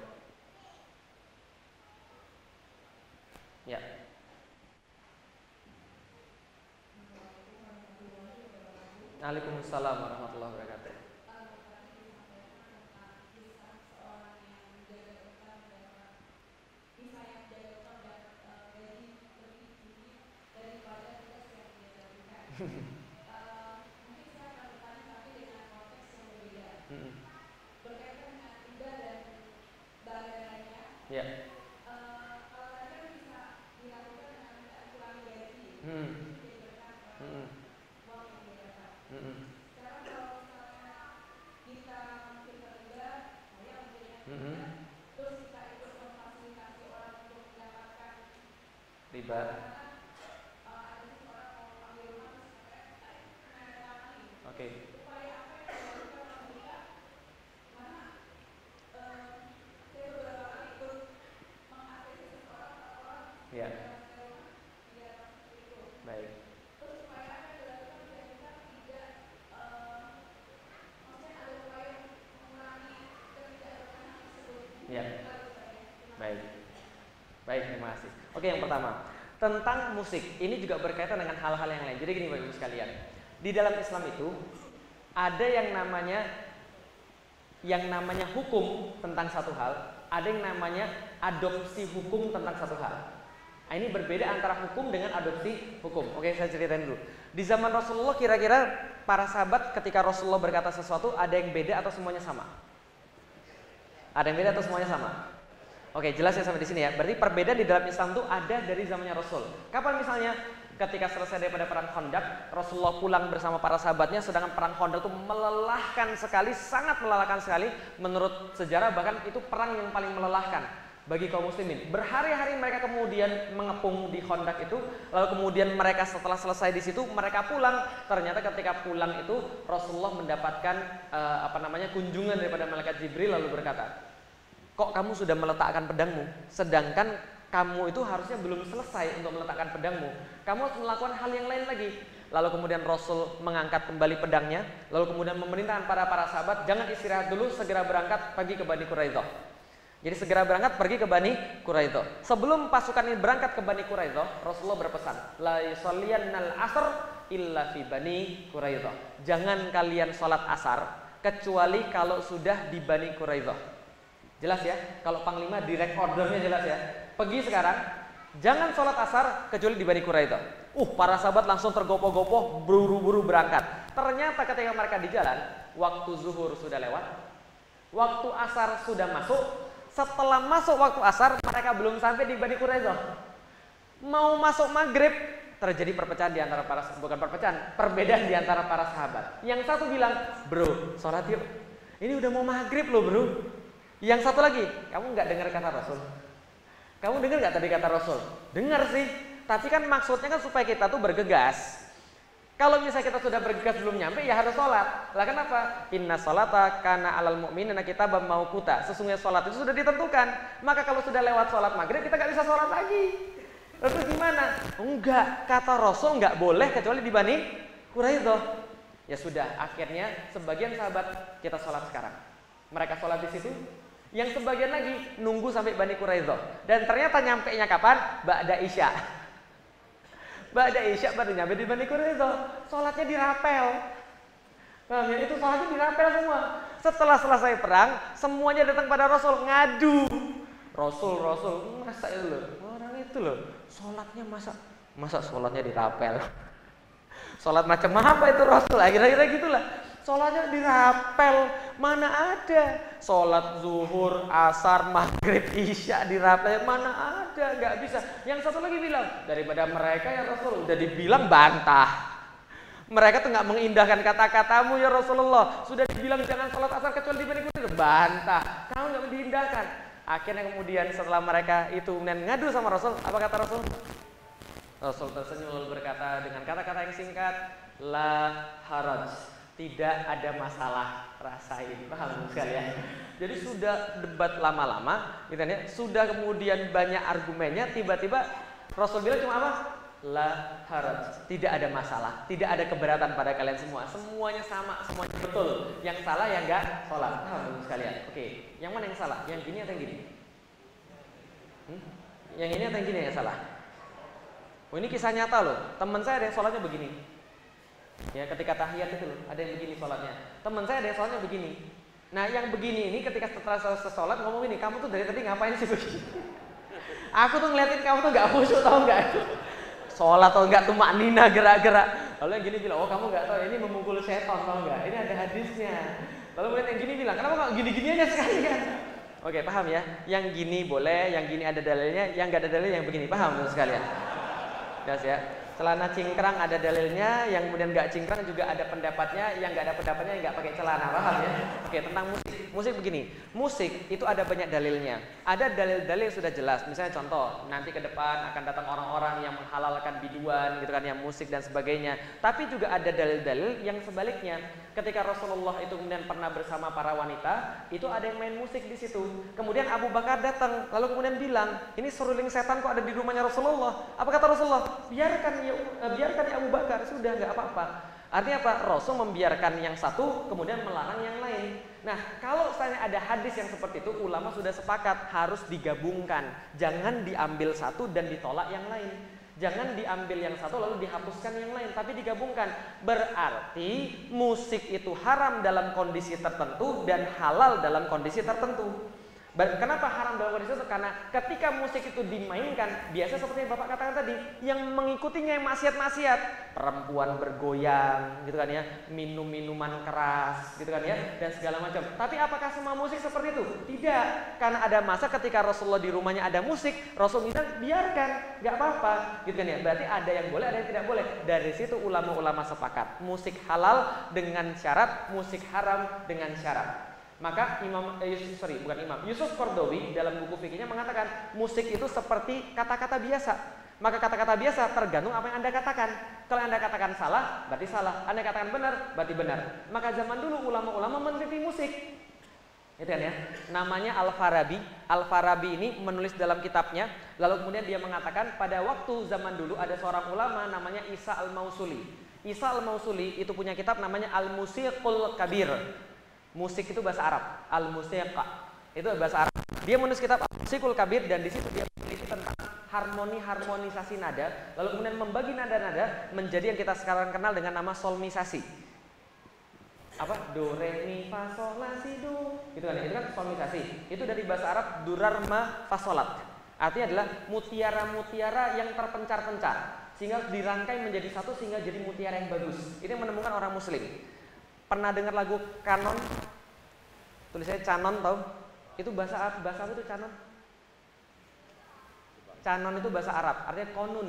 Ya. Waalaikumsalam warahmatullahi wabarakatuh. Ya. Riba. Oke. Ya. Baik. Ya. Baik. Baik, terima kasih. Oke, yang pertama, tentang musik. Ini juga berkaitan dengan hal-hal yang lain. Jadi gini Bapak Ibu sekalian. Di dalam Islam itu ada yang namanya hukum tentang satu hal, ada yang namanya adopsi hukum tentang satu hal. Nah, ini berbeda antara hukum dengan adopsi hukum. Oke, saya ceritain dulu. Di zaman Rasulullah kira-kira para sahabat ketika Rasulullah berkata sesuatu ada yang beda atau semuanya sama? Ada yang beda atau semuanya sama? Oke, jelas ya sampai di sini ya. Berarti perbedaan di dalam Islam itu ada dari zamannya Rasul. Kapan misalnya? Ketika selesai daripada perang Khandaq, Rasulullah pulang bersama para sahabatnya, sedangkan perang Khandaq itu melelahkan sekali, sangat melelahkan sekali. Menurut sejarah bahkan itu perang yang paling melelahkan bagi kaum muslimin. Berhari-hari mereka kemudian mengepung di Khandaq itu, lalu kemudian mereka setelah selesai di situ mereka pulang. Ternyata ketika pulang itu Rasulullah mendapatkan kunjungan daripada malaikat Jibril lalu berkata, "Kok kamu sudah meletakkan pedangmu, sedangkan kamu itu harusnya belum selesai untuk meletakkan pedangmu. Kamu harus melakukan hal yang lain lagi." Lalu kemudian Rasul mengangkat kembali pedangnya, lalu kemudian memerintahkan para sahabat, jangan istirahat dulu, segera berangkat pergi ke Bani Quraidah. Jadi segera berangkat pergi ke Bani Quraidah. Sebelum pasukan ini berangkat ke Bani Quraidah, Rasulullah berpesan, la yusalliyannal asr illa fi Bani Quraidah. Jangan kalian sholat asar kecuali kalau sudah di Bani Quraidah. Jelas ya, kalau panglima direct ordernya jelas ya. Pergi sekarang, jangan sholat asar kecuali di Bani Quraidah. Para sahabat langsung tergopoh-gopoh, buru-buru berangkat. Ternyata ketika mereka di jalan, waktu zuhur sudah lewat, waktu asar sudah masuk. Setelah masuk waktu asar, mereka belum sampai di Bani Quraidah. Mau masuk maghrib, terjadi perpecahan di antara perbedaan di antara para sahabat. Yang satu bilang, bro, sholat yuk. Ini udah mau maghrib loh bro. Yang satu lagi, kamu nggak dengar kata Rasul? Kamu dengar nggak tadi kata Rasul? Dengar sih, tapi kan maksudnya kan supaya kita tuh bergegas. Kalau misalnya kita sudah bergegas belum nyampe, ya harus sholat. Lah kenapa? Inna sholata kana alal mu'minina kitaban mauquta. Sesungguhnya sholat itu sudah ditentukan. Maka kalau sudah lewat sholat maghrib, kita nggak bisa sholat lagi. Lalu gimana? Enggak, kata Rasul nggak boleh kecuali di Bani Quraidah. Ya sudah, akhirnya sebagian sahabat kita sholat sekarang. Mereka sholat di situ. Yang sebagian lagi nunggu sampai Bani Quraidah. Dan ternyata nyampenya kapan? Ba'da Isya. Ba'da Isya baru nyampe di Bani Quraidah. Sholatnya dirapel. Paham ya? Itu sholatnya dirapel semua. Setelah selesai perang, semuanya datang pada Rasul ngadu. Rasul, masa itu loh? Orang itu loh, sholatnya masa sholatnya dirapel. Sholat macam apa itu Rasul? Akhirnya gitulah. Sholatnya dirapel, mana ada sholat zuhur, asar, maghrib, isya dirapel, mana ada, nggak bisa. Yang satu lagi bilang, daripada mereka ya Rasul, udah dibilang bantah. Mereka tuh nggak mengindahkan kata-katamu ya Rasulullah. Sudah dibilang jangan sholat asar kecuali di Bani Quraidah, bantah. Kamu nggak diindahkan. Akhirnya kemudian setelah mereka itu kemudian ngadu sama Rasul, apa kata Rasul? Rasul tersenyum berkata dengan kata-kata yang singkat, la haraj. Tidak ada masalah, rasain, paham sekalian. Jadi sudah debat lama-lama, gitu ya, sudah kemudian banyak argumennya, tiba-tiba Rasul bilang cuma apa? La haraj, tidak ada masalah, tidak ada keberatan pada kalian semua, semuanya sama, semuanya betul. Yang salah ya enggak sholat, paham sekalian. Oke, yang mana yang salah? Yang gini atau yang gini? Yang ini atau yang gini yang salah? Oh ini kisah nyata loh, teman saya ada yang sholatnya begini. Ya ketika tahiyat itu loh, ada yang begini sholatnya. Teman saya ada yang sholatnya begini. Nah yang begini ini ketika setelah selesai sholat ngomong ini, kamu tuh dari tadi ngapain sih begini? Aku tuh ngeliatin kamu tuh nggak khusyuk tau nggak? Sholat atau nggak tuh maknina gerak-gerak. Lalu yang gini bilang, oh kamu nggak tahu ini memukul setan tau nggak? Ini ada hadisnya. Lalu kemudian yang gini bilang, kenapa nggak gini-gini aja sekalian? Oke paham ya? Yang gini boleh, yang gini ada dalilnya, yang nggak ada dalilnya yang begini, paham sekalian? Jelas ya? Celana cingkrang ada dalilnya, yang kemudian nggak cingkrang juga ada pendapatnya, yang nggak ada pendapatnya yang nggak pakai celana, paham ya? Oke, tentang musik begini, musik itu ada banyak dalilnya. Ada dalil-dalil sudah jelas, misalnya contoh, nanti ke depan akan datang orang-orang yang menghalalkan biduan, gitu kan, yang musik dan sebagainya. Tapi juga ada dalil-dalil yang sebaliknya. Ketika Rasulullah itu kemudian pernah bersama para wanita, itu ada yang main musik di situ. Kemudian Abu Bakar datang, lalu kemudian bilang, ini seruling setan kok ada di rumahnya Rasulullah. Apa kata Rasulullah? Biarkan ya Abu Bakar, sudah nggak apa-apa. Artinya apa? Rasul membiarkan yang satu, kemudian melarang yang lain. Nah, kalau misalnya ada hadis yang seperti itu, ulama sudah sepakat harus digabungkan. Jangan diambil satu dan ditolak yang lain. Jangan diambil yang satu lalu dihapuskan yang lain, tapi digabungkan. Berarti musik itu haram dalam kondisi tertentu dan halal dalam kondisi tertentu. Kenapa haram dalam kondisi itu? Karena ketika musik itu dimainkan, biasa seperti yang Bapak katakan tadi, yang mengikutinya yang maksiat-maksiat, perempuan bergoyang, gitu kan ya, minum minuman keras, gitu kan ya, dan segala macam. Tapi apakah semua musik seperti itu? Tidak, karena ada masa ketika Rasulullah di rumahnya ada musik, Rasul bilang biarkan, nggak apa-apa, gitu kan ya. Berarti ada yang boleh, ada yang tidak boleh. Dari situ ulama-ulama sepakat, musik halal dengan syarat, musik haram dengan syarat. Maka Yusuf Qaradawi dalam buku fikihnya mengatakan musik itu seperti kata-kata biasa. Maka kata-kata biasa tergantung apa yang Anda katakan. Kalau Anda katakan salah, berarti salah. Anda katakan benar, berarti benar. Maka zaman dulu ulama-ulama meneliti musik. Itu kan ya. Namanya Al-Farabi. Al-Farabi ini menulis dalam kitabnya, lalu kemudian dia mengatakan pada waktu zaman dulu ada seorang ulama namanya Isa Al-Mausuli. Isa Al-Mausuli itu punya kitab namanya Al-Musiqul Kabir. Musik itu bahasa Arab, al-musiqa itu bahasa Arab. Dia menulis kitab Al-Musiqul Kabir dan di situ dia meneliti tentang harmonisasi nada, lalu kemudian membagi nada-nada menjadi yang kita sekarang kenal dengan nama solmisasi. apa? Do, re, mi, fa, sol, la, si, do. Gitu kan ya. Itu kan solmisasi. Itu dari bahasa Arab durar, ma, fa, solat. Artinya adalah mutiara-mutiara yang terpencar-pencar sehingga dirangkai menjadi satu sehingga jadi mutiara yang bagus. Ini menemukan orang muslim. Pernah dengar lagu Kanon? Tulisannya Canon, tahu? Itu bahasa apa itu Canon? Canon itu bahasa Arab, artinya konun.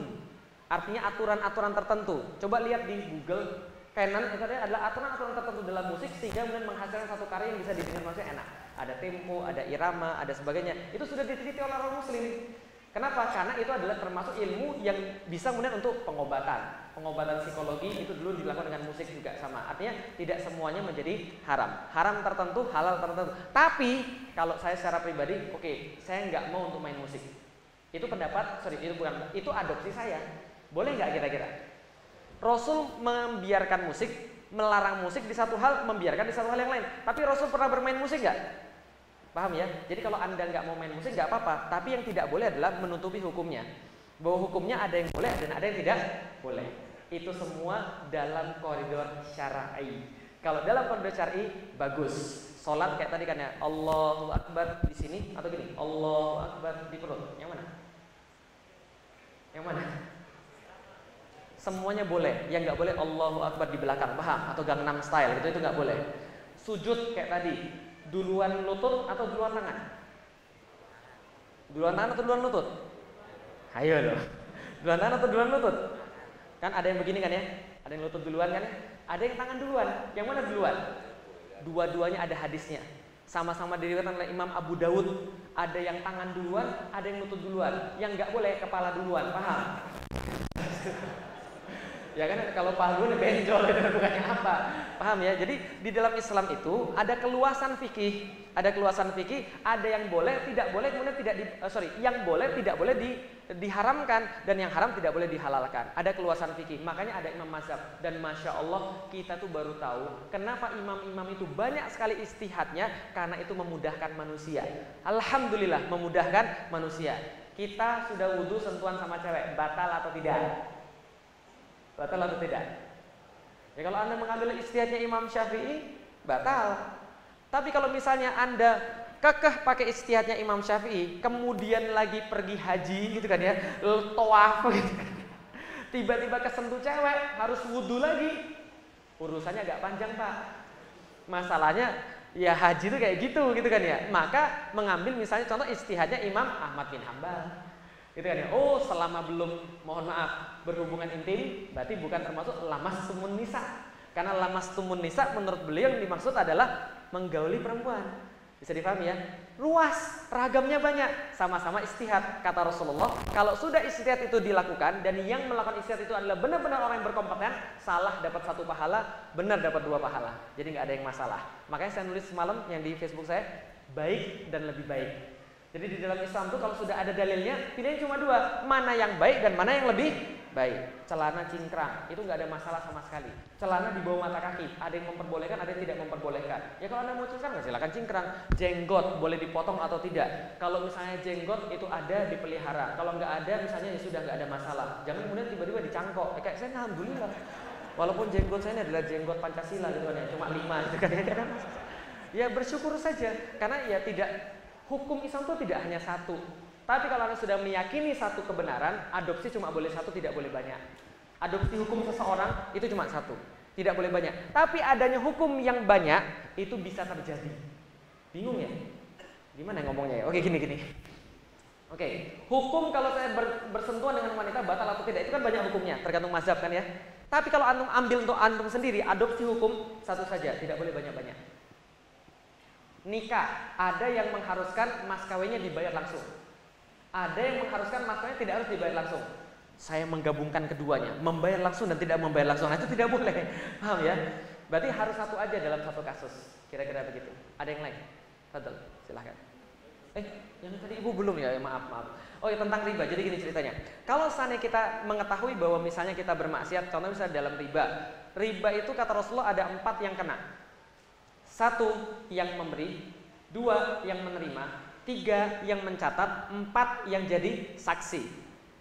Artinya aturan-aturan tertentu. Coba lihat di Google, canon itu adalah aturan-aturan tertentu dalam musik sehingga kemudian menghasilkan satu karya yang bisa didengar manusia enak. Ada tempo, ada irama, ada sebagainya. Itu sudah diteliti oleh orang muslim. Kenapa? Karena itu adalah termasuk ilmu yang bisa kemudian untuk pengobatan. Pengobatan psikologi itu dulu dilakukan dengan musik juga sama. Artinya tidak semuanya menjadi haram. Haram tertentu, halal tertentu. Tapi kalau saya secara pribadi, oke, saya nggak mau untuk main musik. Itu pendapat, itu adopsi saya. Boleh nggak kira-kira? Rasul membiarkan musik, melarang musik di satu hal, membiarkan di satu hal yang lain. Tapi Rasul pernah bermain musik nggak? Paham ya? Jadi kalau Anda nggak mau main musik nggak apa-apa. Tapi yang tidak boleh adalah menutupi hukumnya. Bahwa hukumnya ada yang boleh dan ada yang tidak boleh. Itu semua dalam koridor syar'i. Kalau dalam koridor syar'i bagus. Salat kayak tadi kan ya, Allahu Akbar di sini atau gini, Allahu Akbar di perut. Yang mana? Yang mana? Semuanya boleh. Yang nggak boleh Allahu Akbar di belakang, paham? Atau Gangnam Style itu nggak boleh. Sujud kayak tadi, duluan lutut atau duluan tangan? Duluan tangan atau duluan lutut? Ayo loh. Duluan tangan atau duluan lutut? Kan ada yang begini kan ya? Ada yang lutut duluan kan ya? Ada yang tangan duluan. Yang mana duluan? Dua-duanya ada hadisnya. Sama-sama diriwayatkan oleh Imam Abu Dawud. Ada yang tangan duluan, ada yang lutut duluan. Yang nggak boleh kepala duluan, paham? Ya kan kalau paha duluan benjol itu bukannya apa? Paham ya? Jadi di dalam Islam itu ada keluasan fikih. Ada keluasan fikih, ada yang boleh, tidak boleh, kemudian yang boleh, tidak boleh diharamkan, dan yang haram tidak boleh dihalalkan. Ada keluasan fikih, makanya ada imam mazhab. Dan Masya Allah kita tuh baru tahu kenapa imam-imam itu banyak sekali istihadnya, karena itu memudahkan manusia. Alhamdulillah memudahkan manusia. Kita sudah wudhu sentuhan sama cewek, batal atau tidak? Batal atau tidak? Ya kalau Anda mengambil istihadnya Imam Syafi'i, batal. Tapi kalau misalnya Anda kekeh pakai istihadnya Imam Syafi'i, kemudian lagi pergi haji gitu kan ya, tawaf gitu kan. Tiba-tiba kesentuh cewek, harus wudhu lagi. Urusannya agak panjang, Pak. Masalahnya ya haji itu kayak gitu kan ya. Maka mengambil misalnya contoh istihadnya Imam Ahmad bin Hambal. Gitu kan ya. Oh, selama belum, mohon maaf, berhubungan intim berarti bukan termasuk lamastumun nisa. Karena lamastumun nisa menurut beliau yang dimaksud adalah menggauli perempuan. Bisa dipahami ya? Luas, ragamnya banyak, sama-sama istihad. Kata Rasulullah, kalau sudah istihad itu dilakukan dan yang melakukan istihad itu adalah benar-benar orang yang berkompeten, salah dapat 1 pahala, benar dapat 2 pahala. Jadi nggak ada yang masalah. Makanya saya nulis semalam yang di Facebook saya, baik dan lebih baik. Jadi di dalam Islam itu kalau sudah ada dalilnya, pilihan cuma 2, mana yang baik dan mana yang lebih baik. Celana cingkrang, itu nggak ada masalah sama sekali. Celana di bawah mata kaki, ada yang memperbolehkan, ada yang tidak memperbolehkan. Ya kalau Anda mau cingkrang, silakan cingkrang. Jenggot boleh dipotong atau tidak. Kalau misalnya jenggot itu ada dipelihara. Kalau nggak ada, misalnya ya sudah nggak ada masalah. Jangan kemudian tiba-tiba dicangkok. Kayak saya alhamdulillah. Walaupun jenggot saya ini adalah jenggot Pancasila gitu kan ya, cuma 5 gitu kan ya. Ya bersyukur saja, karena ya tidak. Hukum Islam itu tidak hanya satu. Tapi kalau Anda sudah meyakini satu kebenaran, adopsi cuma boleh 1, tidak boleh banyak. Adopsi hukum seseorang itu cuma 1, tidak boleh banyak. Tapi adanya hukum yang banyak itu bisa terjadi. Bingung ya? Gimana ngomongnya ya? Oke, gini. Oke, hukum kalau saya bersentuhan dengan wanita batal atau tidak itu kan banyak hukumnya, tergantung mazhab kan ya. Tapi kalau antum ambil untuk antum sendiri, adopsi hukum 1 saja, tidak boleh banyak-banyak. Nikah, ada yang mengharuskan mas kawinnya dibayar langsung. Ada yang mengharuskan mas kawinnya tidak harus dibayar langsung. Saya menggabungkan keduanya, membayar langsung dan tidak membayar langsung. Nah, itu tidak boleh. Paham ya? Berarti harus 1 aja dalam 1 kasus. Kira-kira begitu. Ada yang lain? Fadal, silahkan. Yang tadi ibu belum ya? Maaf. Oh ya, tentang riba. Jadi gini ceritanya. Kalau seandainya kita mengetahui bahwa misalnya kita bermaksiat, contohnya misalnya dalam riba. Riba itu kata Rasulullah ada 4 yang kena. 1 yang memberi, 2 yang menerima, 3 yang mencatat, 4 yang jadi saksi.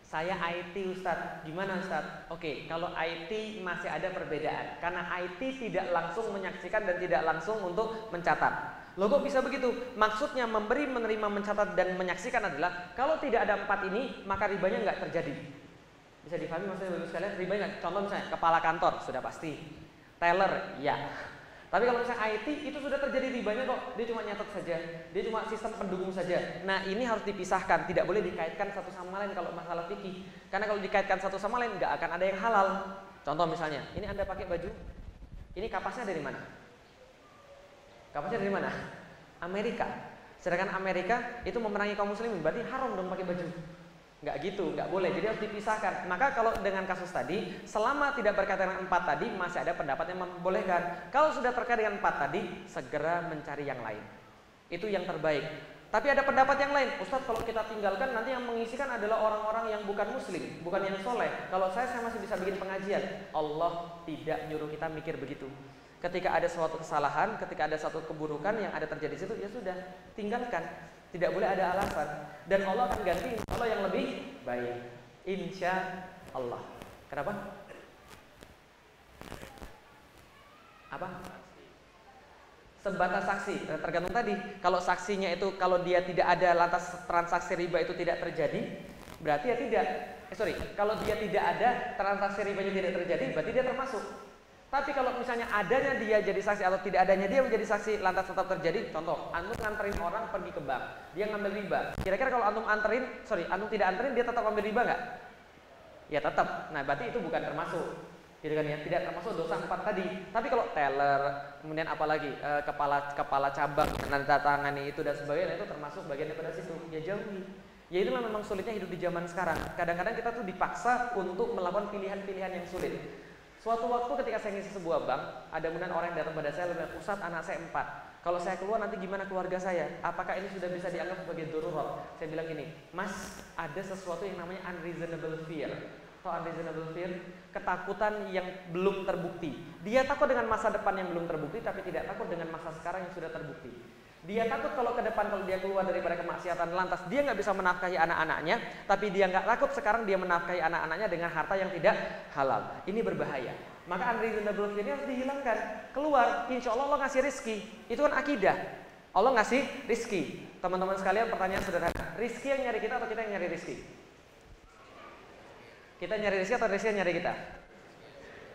Saya IT Ustadz. Gimana Ustadz? Oke, kalau IT masih ada perbedaan. Karena IT tidak langsung menyaksikan dan tidak langsung untuk mencatat. Loh kok bisa begitu? Maksudnya memberi, menerima, mencatat, dan menyaksikan adalah kalau tidak ada 4 ini, maka ribanya nggak terjadi. Bisa dipahami maksudnya Bapak sekalian? Ribanya nggak? Contoh misalnya, kepala kantor, sudah pasti. Teller, ya. Tapi kalau misalnya IT itu sudah terjadi ribanya kok, dia cuma nyatet saja, dia cuma sistem pendukung saja. Nah ini harus dipisahkan, tidak boleh dikaitkan satu sama lain kalau masalah fikih. Karena kalau dikaitkan satu sama lain nggak akan ada yang halal. Contoh misalnya, ini Anda pakai baju, ini kapasnya dari mana? Kapasnya dari mana? Amerika. Sedangkan Amerika itu memerangi kaum muslimin, berarti haram dong pakai baju. Nggak gitu, nggak boleh. Jadi harus dipisahkan. Maka kalau dengan kasus tadi, selama tidak berkaitan dengan 4 tadi, masih ada pendapat yang membolehkan. Kalau sudah terkait dengan 4 tadi, segera mencari yang lain. Itu yang terbaik. Tapi ada pendapat yang lain. Ustadz, kalau kita tinggalkan nanti yang mengisikan adalah orang-orang yang bukan muslim, bukan yang soleh. Kalau saya masih bisa bikin pengajian. Allah tidak nyuruh kita mikir begitu. Ketika ada suatu kesalahan, ketika ada suatu keburukan yang ada terjadi di situ, ya sudah, tinggalkan. Tidak boleh ada alasan. Dan Allah akan ganti Allah yang lebih baik. Insya Allah. Kenapa? Apa? Sebatas saksi. Tergantung tadi. Kalau saksinya itu, kalau dia tidak ada lantas transaksi riba itu tidak terjadi, berarti ya tidak. Kalau dia tidak ada transaksi ribanya tidak terjadi, berarti dia termasuk. Tapi kalau misalnya adanya dia jadi saksi atau tidak adanya dia menjadi saksi lantas tetap terjadi, contoh, antum nganterin orang pergi ke bank, dia ngambil riba. Kira-kira kalau antum antum tidak anterin, dia tetap ambil riba nggak? Ya tetap. Nah berarti itu bukan termasuk, gitu kan ya? Tidak termasuk dosa 4 tadi. Tapi kalau teller, kemudian apalagi kepala cabang, menandatangani itu dan sebagainya, itu termasuk bagian daripada situ. Ya jauhi. Ya itulah memang sulitnya hidup di zaman sekarang. Kadang-kadang kita tuh dipaksa untuk melakukan pilihan-pilihan yang sulit. Suatu waktu ketika saya ngisi sebuah bank, ada kemudian orang yang datang pada saya dan bilang, Ustadz, anak saya 4. Kalau saya keluar nanti gimana keluarga saya? Apakah ini sudah bisa dianggap sebagai darurat? Saya bilang gini, Mas, ada sesuatu yang namanya unreasonable fear. Atau unreasonable fear, ketakutan yang belum terbukti. Dia takut dengan masa depan yang belum terbukti, tapi tidak takut dengan masa sekarang yang sudah terbukti. Dia takut kalau ke depan, kalau dia keluar daripada kemaksiatan, lantas dia nggak bisa menafkahi anak-anaknya, tapi dia nggak takut sekarang dia menafkahi anak-anaknya dengan harta yang tidak halal. Ini berbahaya. Maka unreasonable fear harus dihilangkan. Keluar, insya Allah Allah ngasih rizki. Itu kan akidah. Allah ngasih rizki. Teman-teman sekalian, pertanyaan sederhana. Rizki yang nyari kita atau kita yang nyari rizki? Kita nyari rizki atau rizki yang nyari kita?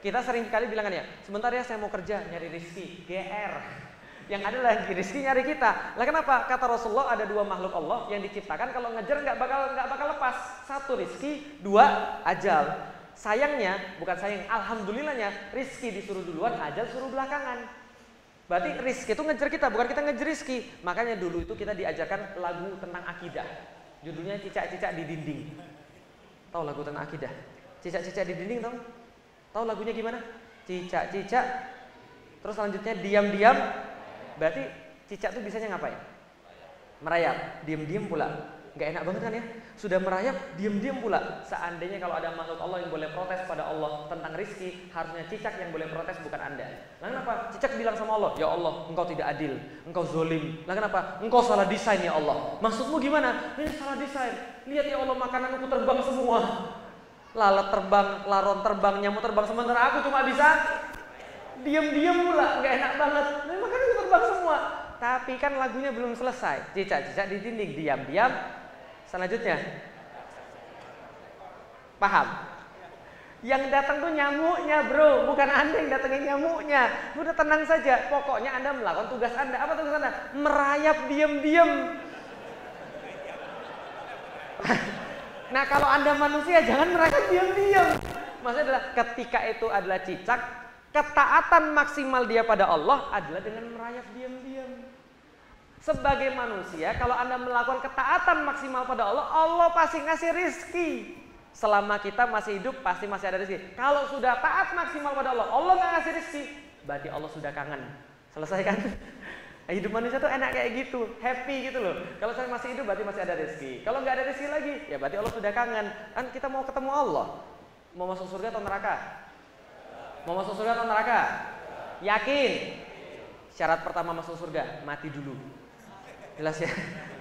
Kita sering kali bilang kan ya, sebentar ya saya mau kerja, nyari rizki, GR. Yang ada lagi rizki nyari kita. Lah kenapa? Kata Rasulullah ada 2 makhluk Allah yang diciptakan kalau ngejar nggak bakal lepas. 1 rizki, 2 ajal. Sayangnya, bukan sayang, alhamdulillahnya rizki disuruh duluan, ajal suruh belakangan. Berarti rizki itu ngejar kita, bukan kita ngejar rizki. Makanya dulu itu kita diajarkan lagu tentang akidah. Judulnya Cicak-cicak di dinding. Tahu lagu tentang akidah? Cicak-cicak di dinding tahu? Tahu lagunya gimana? Cicak-cicak. Terus selanjutnya diam-diam. Berarti cicak tuh bisanya ngapain? Merayap, diam-diam pula. Gak enak banget kan ya? Sudah merayap, diam-diam pula. Seandainya kalau ada makhluk Allah yang boleh protes pada Allah tentang rizki, harusnya cicak yang boleh protes, bukan Anda. Lah kenapa? Cicak bilang sama Allah, ya Allah, engkau tidak adil, engkau zolim. Lah kenapa? Engkau salah desain ya Allah. Maksudmu gimana? Ini salah desain. Lihat ya Allah, makananku terbang semua. Lalat terbang, laron terbang, nyamuk terbang, sementara aku cuma bisa diam-diam pula, gak enak banget. Nah, makanya terbang semua. Tapi kan lagunya belum selesai. Cicak-cicak di dinding, diam-diam. Selanjutnya, paham? Yang datang tuh nyamuknya bro, bukan Anda yang datangin nyamuknya. Udah tenang saja, pokoknya Anda melakukan tugas Anda. Apa tugas Anda? Merayap diam-diam. Nah kalau Anda manusia jangan merayap diam-diam. Maksudnya adalah ketika itu adalah cicak, ketaatan maksimal dia pada Allah adalah dengan merayap diam-diam. Sebagai manusia, kalau Anda melakukan ketaatan maksimal pada Allah, Allah pasti ngasih rizki. Selama kita masih hidup, pasti masih ada rizki. Kalau sudah taat maksimal pada Allah, Allah nggak ngasih rizki, berarti Allah sudah kangen. Selesai kan? Hidup manusia tuh enak kayak gitu, happy gitu loh. Kalau saya masih hidup, berarti masih ada rizki. Kalau nggak ada rizki lagi, ya berarti Allah sudah kangen. Kan kita mau ketemu Allah. Mau masuk surga atau neraka? Mau masuk surga atau neraka? Yakin? Syarat pertama masuk surga, mati dulu. Jelas ya.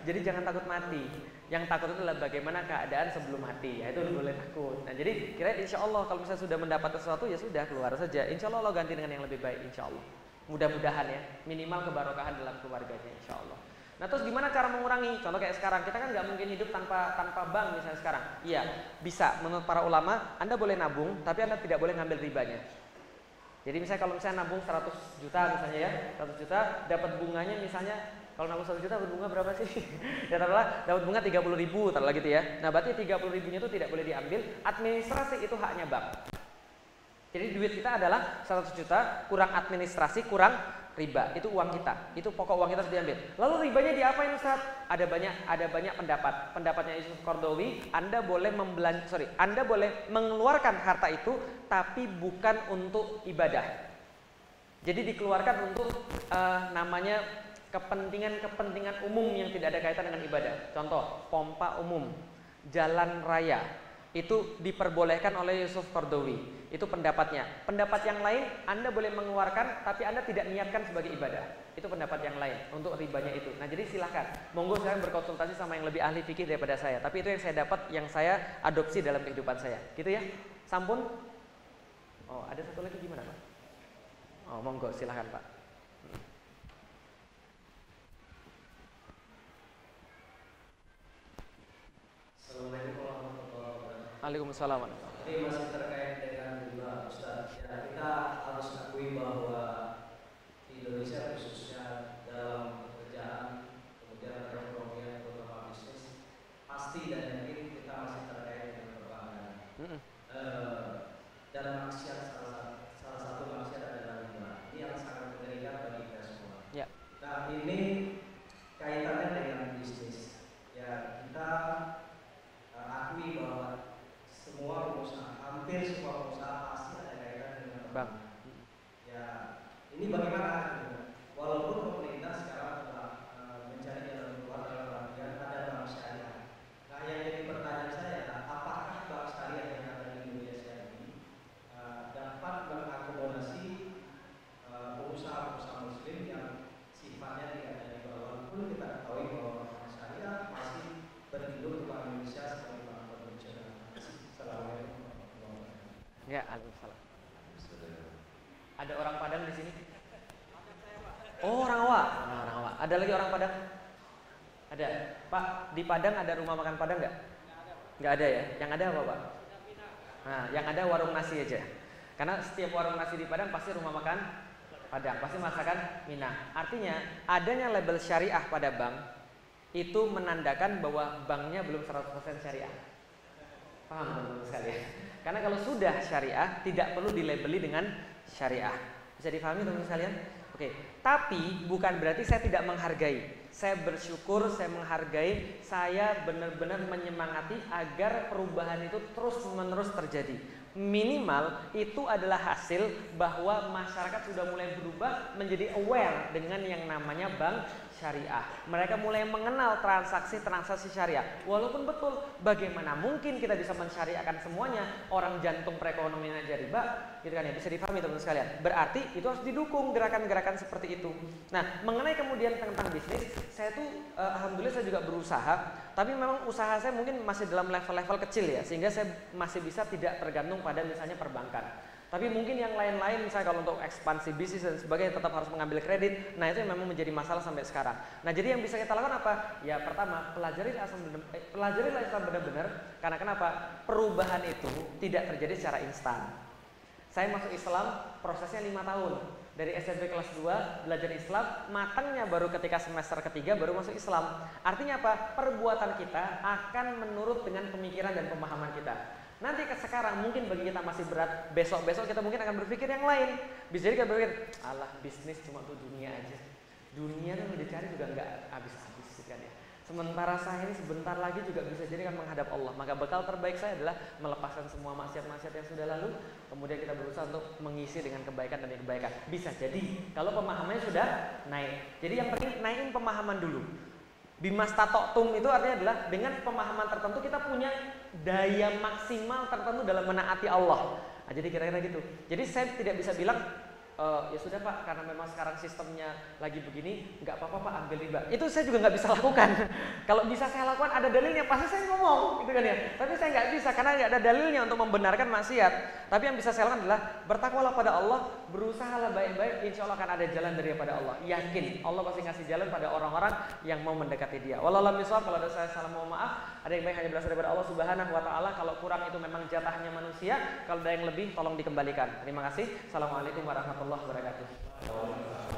Jadi jangan takut mati. Yang takut itu adalah bagaimana keadaan sebelum mati. Ya itu boleh takut. Nah jadi kira insya Allah kalau misalnya sudah mendapat sesuatu ya sudah keluar saja. Insya Allah Allah ganti dengan yang lebih baik. Insya Allah. Mudah-mudahan ya. Minimal kebarokahan dalam keluarganya. Insya Allah. Nah terus gimana cara mengurangi? Contoh kayak sekarang kita kan nggak mungkin hidup tanpa bank misalnya sekarang. Iya bisa. Menurut para ulama Anda boleh nabung tapi Anda tidak boleh ngambil ribanya. Jadi misalnya kalau misalnya nabung 100 juta misalnya ya 100 juta dapat bunganya misalnya kalau nabung 1 juta bunga berapa sih? Ya taruhlah dapat bunga 30.000 taruhlah gitu ya. Nah berarti 30.000-nya itu tidak boleh diambil. Administrasi itu haknya bank. Jadi duit kita adalah 100 juta kurang administrasi kurang riba. Itu uang kita. Itu pokok uang kita harus diambil. Lalu ribanya diapain Ustaz? Ada banyak pendapat. Pendapatnya Yusuf Qaradawi, Anda boleh Anda boleh mengeluarkan harta itu tapi bukan untuk ibadah. Jadi dikeluarkan untuk namanya kepentingan umum yang tidak ada kaitan dengan ibadah. Contoh, pompa umum, jalan raya, itu diperbolehkan oleh Yusuf Qaradawi. Itu pendapatnya. Pendapat yang lain, Anda boleh mengeluarkan, tapi Anda tidak niatkan sebagai ibadah. Itu pendapat yang lain untuk ribanya itu. Nah jadi silahkan, monggo saya berkonsultasi sama yang lebih ahli fikih daripada saya. Tapi itu yang saya dapat, yang saya adopsi dalam kehidupan saya. Gitu ya? Sampun? Oh ada satu lagi gimana Pak? Oh monggo silahkan Pak. Assalamualaikum warahmatullahi wabarakatuh. Waalaikumsalam. Jadi masih terkait dengan riba, Ustaz. Ya, kita harus akui bahwa di Indonesia khususnya dalam pekerjaan, kemudian perekonomian, terutama bisnis, pasti dan yakin kita masih terkait dengan perbankan. Dan maksiat salah satu maksiat adalah riba. Ini yang sangat mengerikan bagi kita semua. Ya. Nah ini kaitannya dengan bisnis. Ya kita akui bahwa hampir semua pengusaha pasti ada kaitan dengan bank. Ya, ini bagaimana? Walaupun pemerintah sekarang telah mencari jalan keluar dalam artian ada bank syariah. Nah, yang jadi pertanyaan saya, apakah bank syariah yang ada di Indonesia ini dapat mengakomodasi pengusaha-pengusaha Muslim yang sifatnya tidak ada di bawah? Walaupun kita ketahui bahwa bank syariah masih berinduk ke Bank Indonesia sebagai bank konvensional. Assalamualaikum. Ya, Waalaikumsalam. Ada orang Padang di sini? Oh, orang Awak. Orang Awak. Ada lagi orang Padang? Ada. Pak, di Padang ada rumah makan Padang nggak? Nggak ada ya. Yang ada apa Pak? Nah, yang ada warung nasi aja. Karena setiap warung nasi di Padang pasti rumah makan Padang, pasti masakan Minang. Artinya adanya label syariah pada bank itu menandakan bahwa banknya belum 100% syariah. Paham teman-teman sekalian? Karena kalau sudah syariah tidak perlu dilabeli dengan syariah. Bisa dipahami teman-teman sekalian? Oke. Tapi bukan berarti saya tidak menghargai. Saya bersyukur, saya menghargai, saya benar-benar menyemangati agar perubahan itu terus-menerus terjadi. Minimal itu adalah hasil bahwa masyarakat sudah mulai berubah menjadi aware dengan yang namanya bank syariah. Mereka mulai mengenal transaksi syariah. Walaupun betul, bagaimana mungkin kita bisa mensyariahkan semuanya? Orang jantung perekonomian aja riba, gitu kan ya, bisa dipahami teman-teman sekalian. Berarti itu harus didukung gerakan-gerakan seperti itu. Nah, mengenai kemudian tentang bisnis, saya tuh alhamdulillah saya juga berusaha, tapi memang usaha saya mungkin masih dalam level-level kecil ya, sehingga saya masih bisa tidak tergantung pada misalnya perbankan. Tapi mungkin yang lain-lain misalnya kalau untuk ekspansi bisnis dan sebagainya tetap harus mengambil kredit. Nah itu yang memang menjadi masalah sampai sekarang. Nah jadi yang bisa kita lakukan apa? Ya pertama pelajarilah Islam benar-benar. Karena kenapa? Perubahan itu tidak terjadi secara instan. Saya masuk Islam prosesnya 5 tahun. Dari SMP kelas 2 belajar Islam, matangnya baru ketika semester ketiga baru masuk Islam. Artinya apa? Perbuatan kita akan menurut dengan pemikiran dan pemahaman kita. Nanti sekarang mungkin bagi kita masih berat, besok-besok kita mungkin akan berpikir yang lain. Bisa jadi kita berpikir, alah bisnis cuma tuh dunia aja. Dunia tuh dicari juga nggak habis-habis kan ya. Sementara saya ini sebentar lagi juga bisa jadi akan menghadap Allah. Maka bekal terbaik saya adalah melepaskan semua maksiat-maksiat yang sudah lalu. Kemudian kita berusaha untuk mengisi dengan kebaikan demi kebaikan. Bisa jadi kalau pemahamannya sudah naik. Jadi yang penting naikin pemahaman dulu. Bimastatotum itu artinya adalah dengan pemahaman tertentu kita punya daya maksimal tertentu dalam menaati Allah. Nah, jadi kira-kira gitu. Jadi saya tidak bisa bilang ya sudah Pak, karena memang sekarang sistemnya lagi begini, nggak apa-apa Pak, ambil riba. Itu saya juga nggak bisa lakukan. Kalau bisa saya lakukan, ada dalilnya, pasti saya ngomong, gitu kan ya. Tapi saya nggak bisa karena nggak ada dalilnya untuk membenarkan maksiat. Tapi yang bisa saya lakukan adalah bertakwalah pada Allah, berusahalah baik-baik, insya Allah akan ada jalan daripada Allah. Yakin Allah pasti ngasih jalan pada orang-orang yang mau mendekati Dia. Wallahu a'lam bishawab. Kalau ada saya salah, mohon maaf. Ada yang baik hanya berasal daripada Allah Subhanahu wa taala. Kalau kurang itu memang jatahnya manusia. Kalau ada yang lebih tolong dikembalikan. Terima kasih. Assalamualaikum warahmatullahi wabarakatuh.